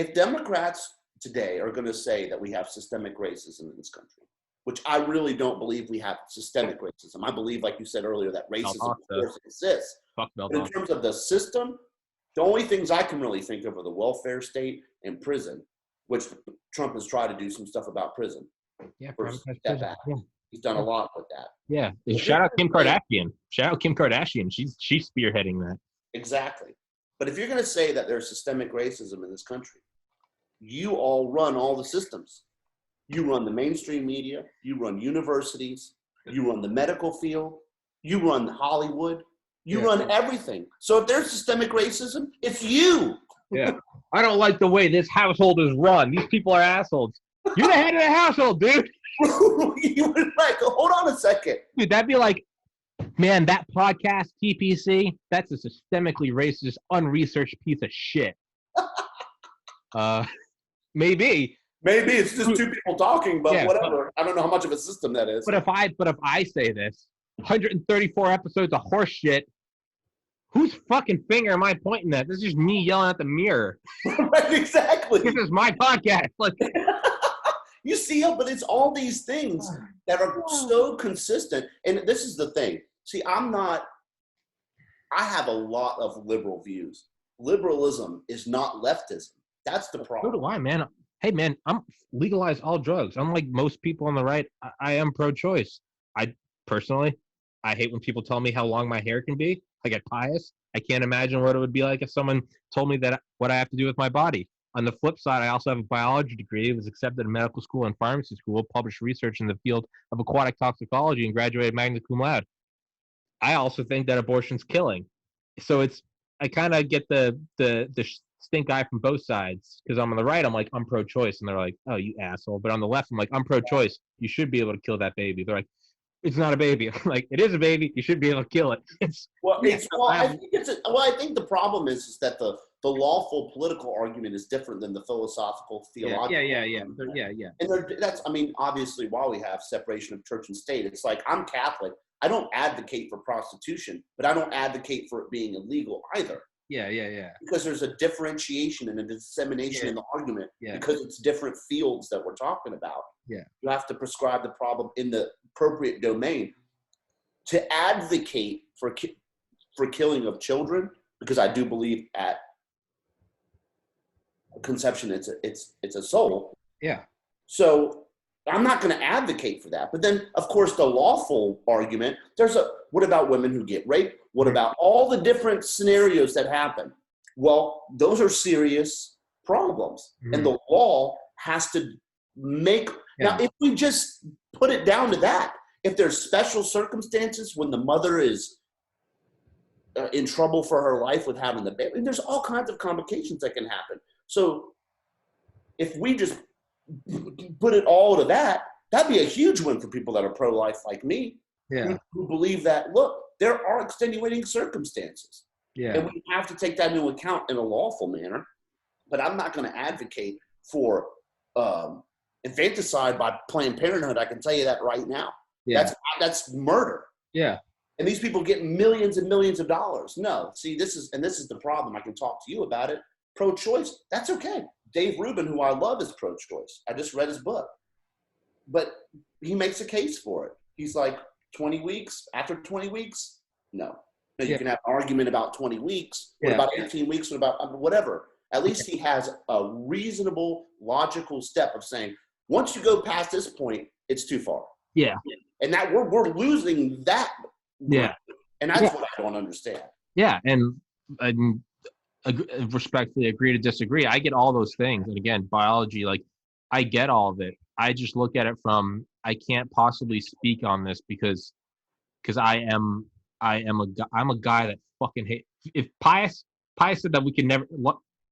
If Democrats today are going to say that we have systemic racism in this country, which I really don't believe we have systemic racism. I believe, like you said earlier, that racism of course exists. But in terms of the system, the only things I can really think of are the welfare state and prison, which Trump has tried to do some stuff about prison. Yeah, he's done a lot with that. Yeah, shout out Kim Kardashian. Shout out Kim Kardashian. She's spearheading that. Exactly. But if you're going to say that there's systemic racism in this country, you all run all the systems. You run the mainstream media, you run universities, you run the medical field, you run Hollywood, you run everything. So if there's systemic racism, it's you. Yeah. I don't like the way this household is run. These people are assholes. You're the head of the household, dude. You would like, hold on a second. Dude, that'd be like, man, that podcast, TPC, that's a systemically racist, unresearched piece of shit. Maybe it's just two people talking, but whatever. I don't know how much of a system that is. But if I say this, 134 episodes of horse shit, whose fucking finger am I pointing at? This is just me yelling at the mirror. Right, exactly. This is my podcast. Like, you see, but it's all these things that are so consistent. And this is the thing. See, I have a lot of liberal views. Liberalism is not leftism. That's the problem. So do I, man. Hey, man, I'm legalize all drugs. Unlike most people on the right, I am pro-choice. I hate when people tell me how long my hair can be. I get pious. I can't imagine what it would be like if someone told me that what I have to do with my body. On the flip side, I also have a biology degree. I was accepted in medical school and pharmacy school, published research in the field of aquatic toxicology, and graduated magna cum laude. I also think that abortion's killing. So I kind of get the stink eye from both sides, because I'm on the right, I'm like, I'm pro-choice, and they're like, oh, you asshole. But on the left, I'm like, I'm pro-choice. You should be able to kill that baby. They're like, it's not a baby. I'm like, it is a baby. You should be able to kill it. I think the problem is that the lawful political argument is different than the philosophical theological. Yeah. And that's, I mean, obviously, while we have separation of church and state, it's like, I'm Catholic. I don't advocate for prostitution, but I don't advocate for it being illegal either. Yeah. Because there's a differentiation and a dissemination in the argument because it's different fields that we're talking about. Yeah. You have to prescribe the problem in the appropriate domain. To advocate for killing of children, because I do believe at conception it's a soul. Yeah. So I'm not going to advocate for that. But then, of course, the lawful argument, what about women who get raped? What about all the different scenarios that happen? Well, those are serious problems. Mm-hmm. And the law has to make... Now, if we just put it down to that, if there's special circumstances when the mother is in trouble for her life with having the baby, there's all kinds of complications that can happen. So if we just put it all to that, that'd be a huge win for people that are pro-life like me, who believe that, look, there are extenuating circumstances. Yeah. And we have to take that into account in a lawful manner. But I'm not going to advocate for infanticide by Planned Parenthood. I can tell you that right now. Yeah. That's murder. Yeah. And these people get millions and millions of dollars. No. See, this is the problem. I can talk to you about it. Pro-choice, that's okay. Dave Rubin, who I love, is pro-choice. I just read his book. But he makes a case for it. He's like, 20 weeks, after 20 weeks? No. You can have an argument about 20 weeks. What about 18 weeks? What about whatever? At least he has a reasonable, logical step of saying, once you go past this point, it's too far. Yeah. And that we're losing that. Yeah. And that's what I don't understand. Yeah. And I respectfully agree to disagree. I get all those things. And again, biology, like, I get all of it. I just look at it from, I can't possibly speak on this because I'm a guy that fucking hate. If Pius said that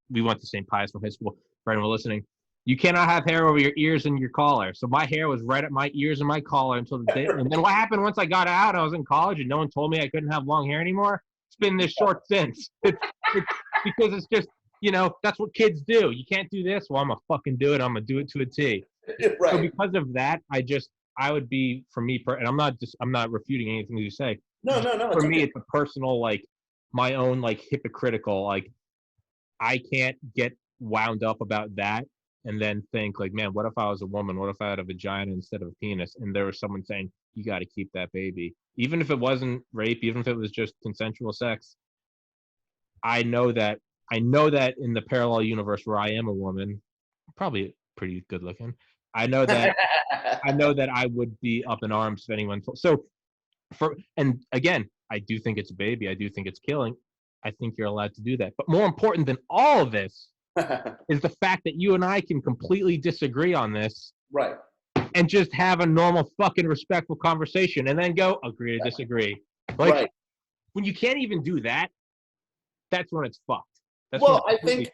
we went to St. Pius from high school, for anyone listening, you cannot have hair over your ears and your collar. So my hair was right at my ears and my collar until the day. And then what happened once I got out, I was in college and no one told me I couldn't have long hair anymore. It's been this short since. It's because it's just, that's what kids do. You can't do this. Well, I'm going to fucking do it. I'm going to do it to a T. Right. So because of that, I would be, for me, and I'm not refuting anything you say. No. For me, it's a personal, like, my own, like, hypocritical, like, I can't get wound up about that and then think like, man, what if I was a woman? What if I had a vagina instead of a penis? And there was someone saying, you got to keep that baby. Even if it wasn't rape, even if it was just consensual sex, I know that in the parallel universe where I am a woman, probably pretty good looking, I know that I would be up in arms if anyone told. So and again, I do think it's a baby. I do think it's killing. I think you're allowed to do that. But more important than all of this is the fact that you and I can completely disagree on this. Right. And just have a normal fucking respectful conversation and then go agree to disagree. Like, right. When you can't even do that, that's when it's fucked. That's well, I think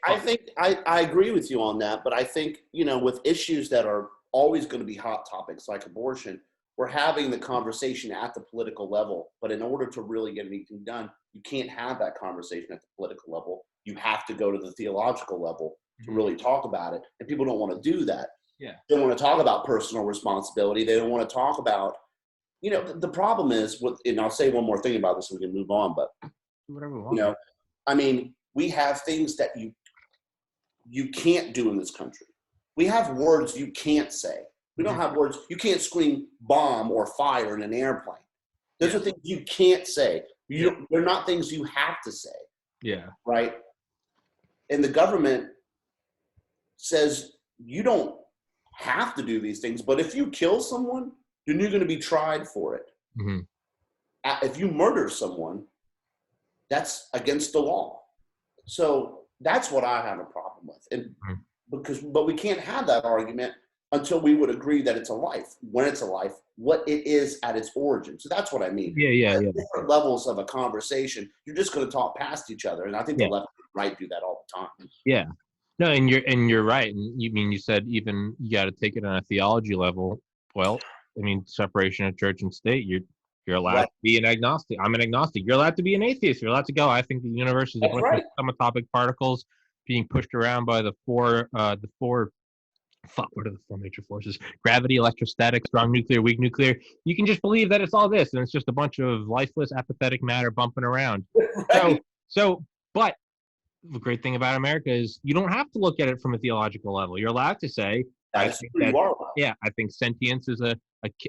I agree with you on that, but I think, with issues that are always going to be hot topics like abortion, we're having the conversation at the political level. But in order to really get anything done, you can't have that conversation at the political level. You have to go to the theological level to really talk about it. And people don't want to do that. Yeah. They don't want to talk about personal responsibility. They don't want to talk about, the problem is and I'll say one more thing about this so we can move on, but whatever we want. We have things that you can't do in this country. We have words you can't say. We don't have words. You can't scream bomb or fire in an airplane. Those are things you can't say. They're not things you have to say. Yeah. Right? And the government says you don't have to do these things, but if you kill someone, then you're going to be tried for it. Mm-hmm. If you murder someone, that's against the law. So that's what I have a problem with. And but we can't have that argument until we would agree that it's a life. When it's a life, what it is at its origin. So that's what I mean. Yeah. Different levels of a conversation, you're just going to talk past each other. And I think the left and right do that all the time. Yeah. No, and you're right. And you said even you got to take it on a theology level. Well, separation of church and state. You're allowed to be an agnostic. I'm an agnostic. You're allowed to be an atheist. You're allowed to go. I think the universe is a bunch of subatomic particles being pushed around by the four. What are the four major forces? Gravity, electrostatic, strong nuclear, weak nuclear. You can just believe that it's all this, and it's just a bunch of lifeless, apathetic matter bumping around. Right. But the great thing about America is you don't have to look at it from a theological level. You're allowed to say, I think sentience is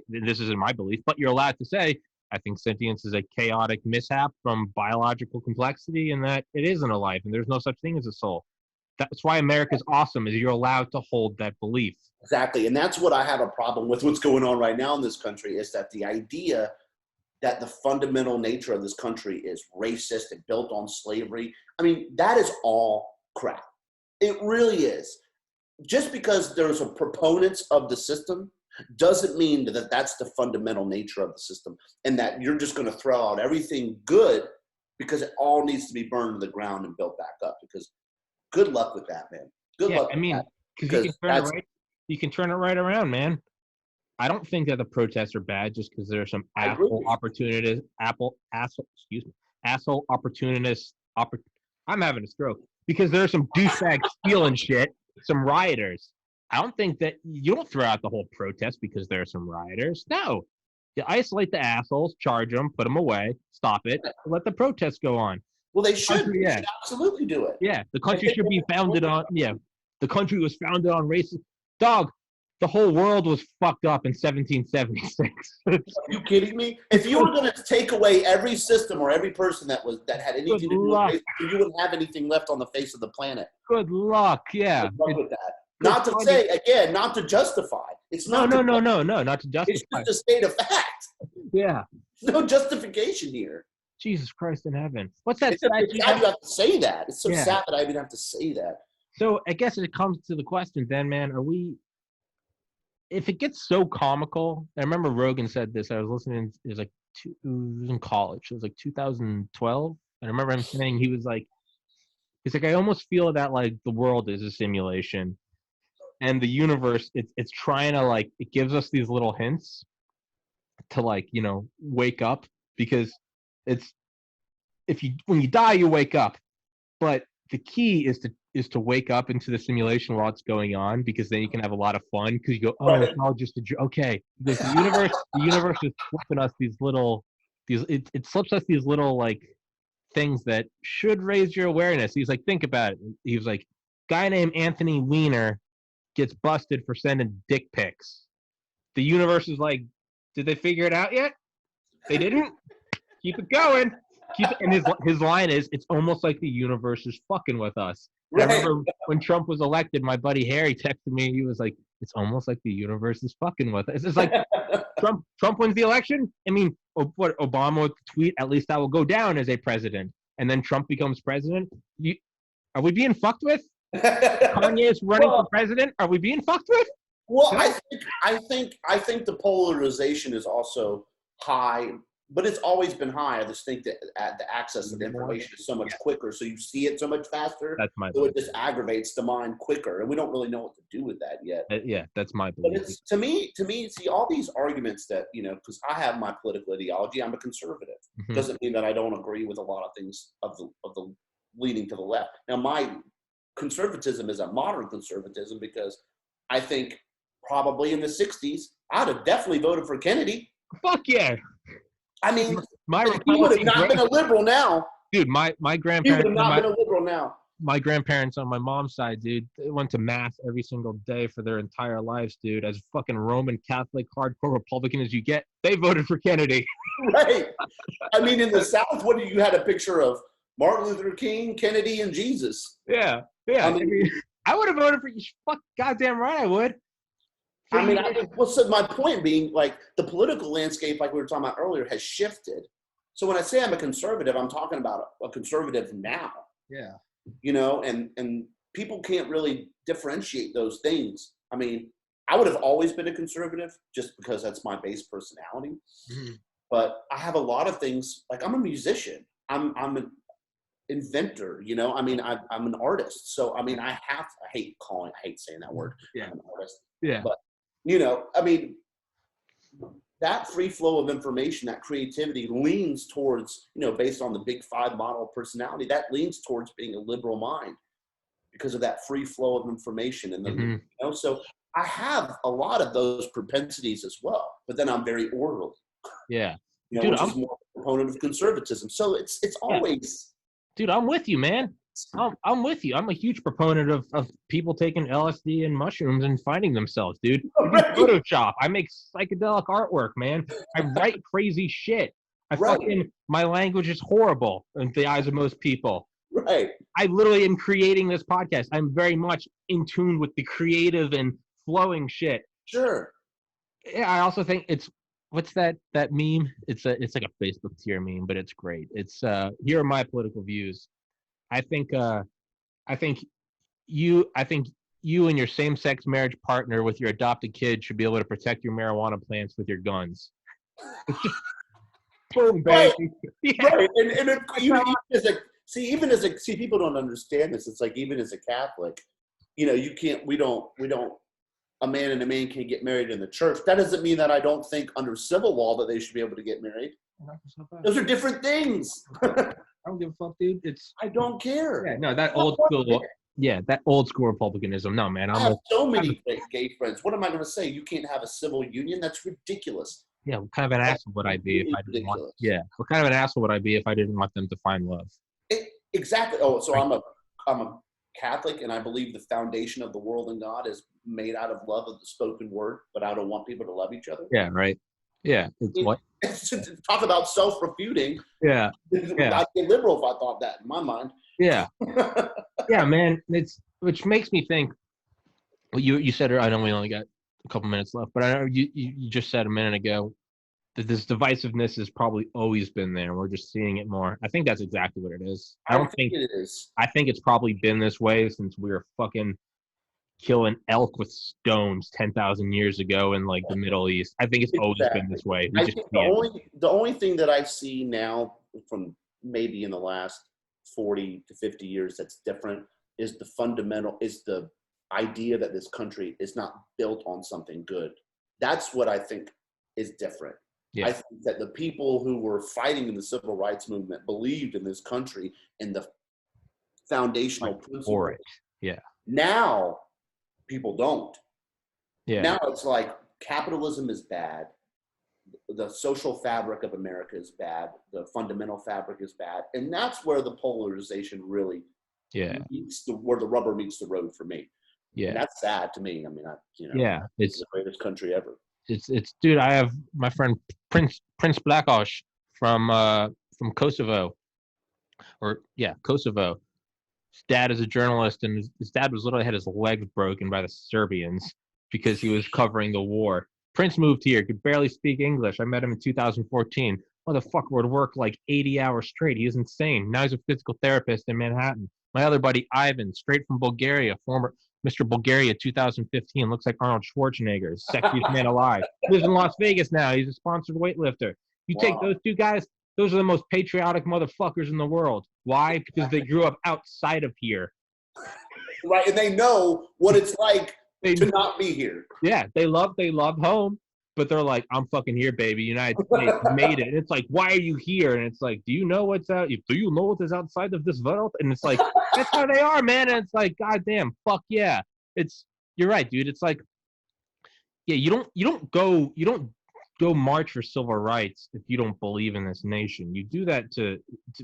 this isn't my belief, but you're allowed to say, I think sentience is a chaotic mishap from biological complexity and that it isn't a life and there's no such thing as a soul. That's why America's awesome, is you're allowed to hold that belief. Exactly. And that's what I have a problem with what's going on right now in this country, is that the idea that the fundamental nature of this country is racist and built on slavery. That is all crap. It really is. Just because there's a proponents of the system doesn't mean that that's the fundamental nature of the system and that you're just going to throw out everything good because it all needs to be burned to the ground and built back up. Because good luck with that, man. Good luck with that. Because you can turn it right around, man. I don't think that the protests are bad just because there's some asshole opportunists. I'm having a stroke because there's some douchebags stealing shit, some rioters. I don't think that you don't throw out the whole protest because there are some rioters. No, you isolate the assholes, charge them, put them away, stop it, let the protests go on. Well, they should. They should absolutely do it. Yeah, the country should be founded on. Yeah, the country was founded on racism. Dog, the whole world was fucked up in 1776. Are you kidding me? If you were going to take away every system or every person that had anything to do with racism, you wouldn't have anything left on the face of the planet. Good luck. Yeah. Good luck with that. Not to say, again, not to justify. It's not. No, not to justify. It's just a state of fact. Yeah. There's no justification here. Jesus Christ in heaven. What's that? It's sad you have to say that. It's so sad that I even have to say that. So I guess it comes to the question then, man, if it gets so comical, I remember Rogan said this, I was listening, it was in college, it was 2012, and I remember him saying, he's like, I almost feel that the world is a simulation, and the universe, it's trying to it gives us these little hints to wake up, because when you die, you wake up, but the key is to wake up into the simulation while it's going on, because then you can have a lot of fun, because you go, it's all just a joke. Okay, because the universe is slipping us it slips us these little things that should raise your awareness. He's like, think about it. He was like, guy named Anthony Weiner gets busted for sending dick pics. The universe is like, did they figure it out yet? They didn't? Keep it going. And his line is, it's almost like the universe is fucking with us. Right. I remember when Trump was elected, my buddy Harry texted me. He was like, it's almost like the universe is fucking with us. It's like Trump wins the election. I mean, what Obama would tweet, at least I will go down as a president. And then Trump becomes president. Are we being fucked with? Kanye is running for president. Are we being fucked with? Well, I think the polarization is also high, but it's always been high. I just think that the access to the information is so much quicker, so you see it so much faster. That's my belief. So it just aggravates the mind quicker, and we don't really know what to do with that yet. Yeah, that's my belief. But it's, to me, see all these arguments that, you know, because I have my political ideology, I'm a conservative. Mm-hmm. Doesn't mean that I don't agree with a lot of things of the leaning to the left. Now, my conservatism is a modern conservatism because I think probably in the 60s, I'd have definitely voted for Kennedy. Fuck yeah. I mean, he would have not been a liberal now. Dude, my grandparents. He would have not been a liberal now. My grandparents on my mom's side, dude, they went to mass every single day for their entire lives, dude. As fucking Roman Catholic, hardcore Republican as you get, they voted for Kennedy. Right. I mean, in the South, what you had a picture of Martin Luther King, Kennedy, and Jesus. Yeah. I mean, I would have voted for you. Fuck, goddamn right, I would. I mean, so my point being, like, the political landscape, like we were talking about earlier, has shifted. So when I say I'm a conservative, I'm talking about a conservative now. Yeah. You know, and people can't really differentiate those things. I mean, I would have always been a conservative just because that's my base personality. Mm-hmm. But I have a lot of things, like I'm a musician. I'm an inventor, you know. I mean, I'm an artist. So, I mean, I hate saying that word. Yeah. I'm an artist. Yeah. But, you know, I mean, that free flow of information, that creativity leans towards, you know, based on the Big Five model of personality, that leans towards being a liberal mind because of that free flow of information. And then, you know, so I have a lot of those propensities as well, but then I'm very orderly. Yeah. You know, which is more a proponent of conservatism. So it's always. Dude, I'm with you, man. I'm with you. I'm a huge proponent of people taking LSD and mushrooms and finding themselves, dude. Right. Photoshop. I make psychedelic artwork, man. I write crazy shit. My language is horrible in the eyes of most people. Right. I literally am creating this podcast. I'm very much in tune with the creative and flowing shit. Sure. Yeah, I also think it's what's that meme? It's like a Facebook tier meme, but it's great. It's here are my political views. I think you and your same-sex marriage partner with your adopted kid should be able to protect your marijuana plants with your guns. Boom, baby. Right. Yeah. Right. And even as a people don't understand this. It's like even as a Catholic, you know, a man and a man can't get married in the church. That doesn't mean that I don't think under civil law that they should be able to get married. Those are different things. I don't give a fuck, dude. I don't care. Yeah, no, that old school. Yeah, that old school republicanism. No, man. I have so many gay friends. What am I going to say? You can't have a civil union? That's ridiculous. Yeah, what kind of an asshole would I be if I didn't want? Yeah, what kind of an asshole would I be if I didn't want them to find love? Exactly. Oh, so I'm a Catholic, and I believe the foundation of the world and God is made out of love of the spoken word, but I don't want people to love each other. Yeah, right. Yeah, talk about self-refuting. Yeah. I'd be liberal if I thought that in my mind. Yeah. Yeah, man. Which makes me think. Well, you said, I know we only got a couple minutes left, but I know you just said a minute ago that this divisiveness has probably always been there. We're just seeing it more. I think that's exactly what it is. I don't think it is. I think it's probably been this way since we were fucking killing elk with stones 10,000 years ago in like the Middle East. I think it's always been this way. I think the only thing that I see now from maybe in the last 40 to 50 years that's different is the idea that this country is not built on something good. That's what I think is different. Yeah. I think that the people who were fighting in the civil rights movement believed in this country and the foundational principles. For it. Yeah. Now people don't. Yeah. Now it's like capitalism is bad. The social fabric of America is bad. The fundamental fabric is bad. And that's where the polarization really meets where the rubber meets the road for me. Yeah. And that's sad to me. I mean, yeah, it's the greatest country ever. It's dude. I have my friend Prince Blackosh from Kosovo, Kosovo. His dad is a journalist, and his dad was literally had his legs broken by the Serbians because he was covering the war. Prince moved here, could barely speak English. I met him in 2014. Motherfucker would work like 80 hours straight. He was insane. Now he's a physical therapist in Manhattan. My other buddy, Ivan, straight from Bulgaria, former Mr. Bulgaria 2015, looks like Arnold Schwarzenegger, sexiest man alive. Lives in Las Vegas now. He's a sponsored weightlifter. You take those two guys, those are the most patriotic motherfuckers in the world. Why? Because they grew up outside of here. Right, and they know what it's like to not be here. Yeah, they love home, but they're like, I'm fucking here, baby. United States made it. And it's like, why are you here? And it's like, do you know what's out? Do you know what is outside of this world? And it's like, that's how they are, man. And it's like, goddamn, fuck yeah. You're right, dude. It's like, yeah, you don't go march for civil rights if you don't believe in this nation. You do that to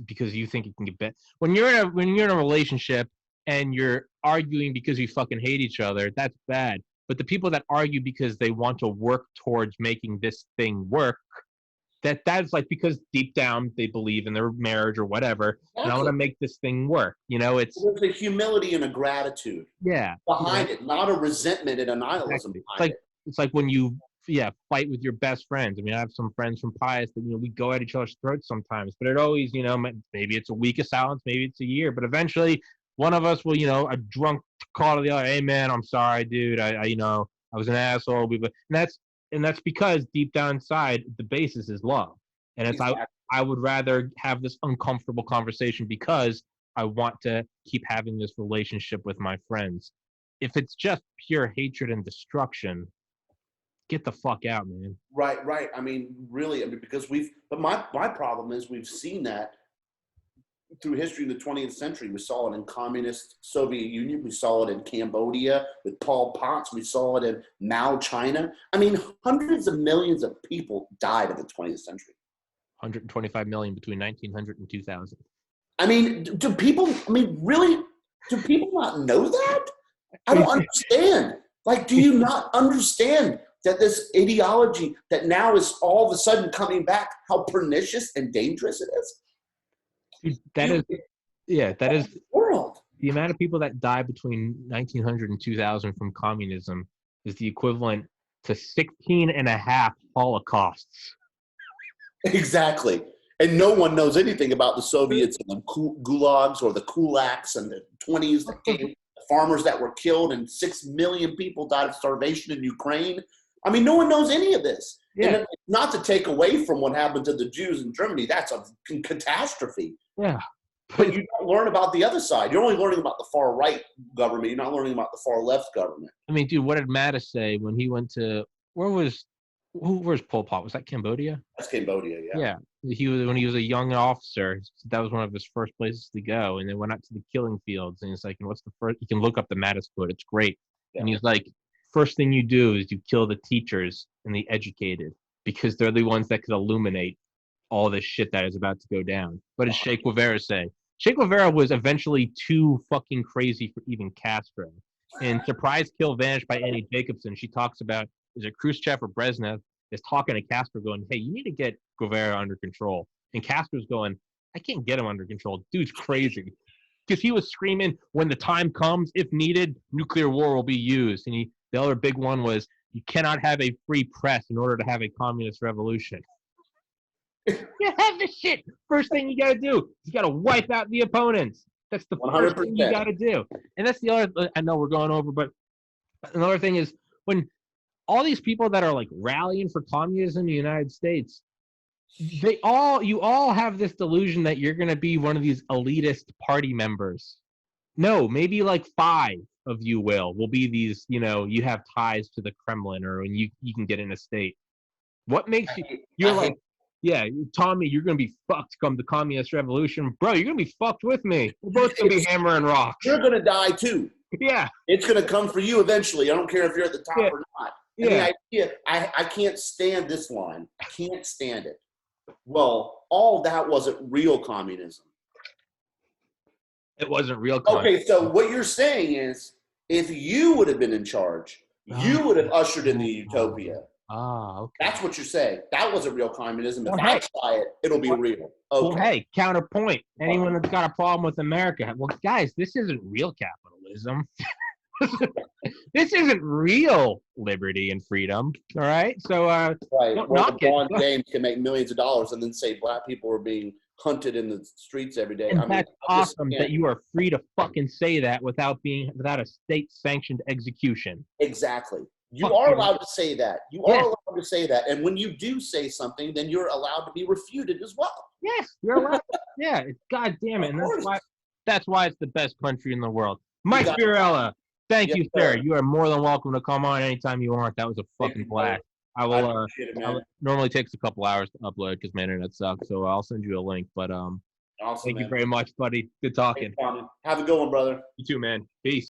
because you think it can get better. When you're in a relationship and you're arguing because you fucking hate each other, that's bad. But the people that argue because they want to work towards making this thing work, that's like because deep down they believe in their marriage or whatever, and I want to make this thing work. There's a humility and a gratitude behind it, not a resentment and a nihilism behind it. It's like when you fight with your best friends. I mean, I have some friends from Pius that we go at each other's throats sometimes, but it always maybe it's a week of silence, maybe it's a year, but eventually one of us will a drunk call to the other, hey man, I'm sorry, dude, I was an asshole, and that's because deep down inside the basis is love, and it's exactly. I would rather have this uncomfortable conversation because I want to keep having this relationship with my friends. If it's just pure hatred and destruction, get the fuck out, man. Right. I mean, really, because but my problem is we've seen that through history in the 20th century. We saw it in communist Soviet Union. We saw it in Cambodia with Pol Pot. We saw it in Mao China. I mean, hundreds of millions of people died in the 20th century. 125 million between 1900 and 2000. I mean, do people not know that? I don't understand. Like, do you not understand that this ideology that now is all of a sudden coming back, how pernicious and dangerous it is? That is world. The amount of people that die between 1900 and 2000 from communism is the equivalent to 16 and a half Holocausts. Exactly. And no one knows anything about the Soviets and the gulags or the kulaks and the 20s, the farmers that were killed, and 6 million people died of starvation in Ukraine. I mean, no one knows any of this. Yeah. And not to take away from what happened to the Jews in Germany, that's a catastrophe. Yeah. But you don't learn about the other side. You're only learning about the far right government. You're not learning about the far left government. I mean, dude, what did Mattis say when he went to where's Pol Pot? Was that Cambodia? That's Cambodia, yeah. Yeah. When he was a young officer, that was one of his first places to go. And they went out to the killing fields. And he's like, what's the first? You can look up the Mattis quote. It's great. Yeah. And he's like, first thing you do is you kill the teachers and the educated, because they're the ones that could illuminate all this shit that is about to go down. What did Che Guevara say? Che Guevara was eventually too fucking crazy for even Castro. In Surprise Kill Vanished by Annie Jacobson, she talks about, is it Khrushchev or Brezhnev, is talking to Castro going, hey, you need to get Guevara under control. And Castro's going, I can't get him under control. Dude's crazy. Because he was screaming, when the time comes, if needed, nuclear war will be used. And the other big one was, you cannot have a free press in order to have a communist revolution. You have this shit. First thing you got to do, you got to wipe out the opponents. That's the 100%. First thing you got to do. And that's the other, I know we're going over, but another thing is when all these people that are like rallying for communism in the United States, you all have this delusion that you're going to be one of these elitist party members. No, maybe like 5 of you will be these, you have ties to the Kremlin, or when you can get in a state. What makes you're like, yeah, Tommy, you're going to be fucked come the communist revolution. Bro, you're going to be fucked with me. We're both going to be hammering rocks. You're going to die too. Yeah. It's going to come for you eventually. I don't care if you're at the top or not. And the idea, I can't stand this line. I can't stand it. Well, all that wasn't real communism. It wasn't real communism. Okay, so what you're saying is If you would have been in charge, you would have ushered in the utopia. Okay. That's what you're saying. That wasn't real communism. If Well, I try it, it'll be real. Okay. Well, hey, counterpoint. Anyone that's got a problem with America, well, guys, this isn't real capitalism. This isn't real liberty and freedom. All right. So, right. Well, LeBron James can make millions of dollars and then say black people are being hunted in the streets every day. And that's awesome that you are free to fucking say that without a state-sanctioned execution. Exactly. You are allowed to say that. You are allowed to say that. And when you do say something, then you're allowed to be refuted as well. Yes, you're allowed. Yeah, God damn it. And that's why it's the best country in the world. Mike Fiorella, thank you, sir. You are more than welcome to come on anytime you want. That was a fucking blast. I will. Normally takes a couple hours to upload because my internet sucks. So I'll send you a link. But awesome, thank you very much, buddy. Good talking. Have a good one, brother. You too, man. Peace.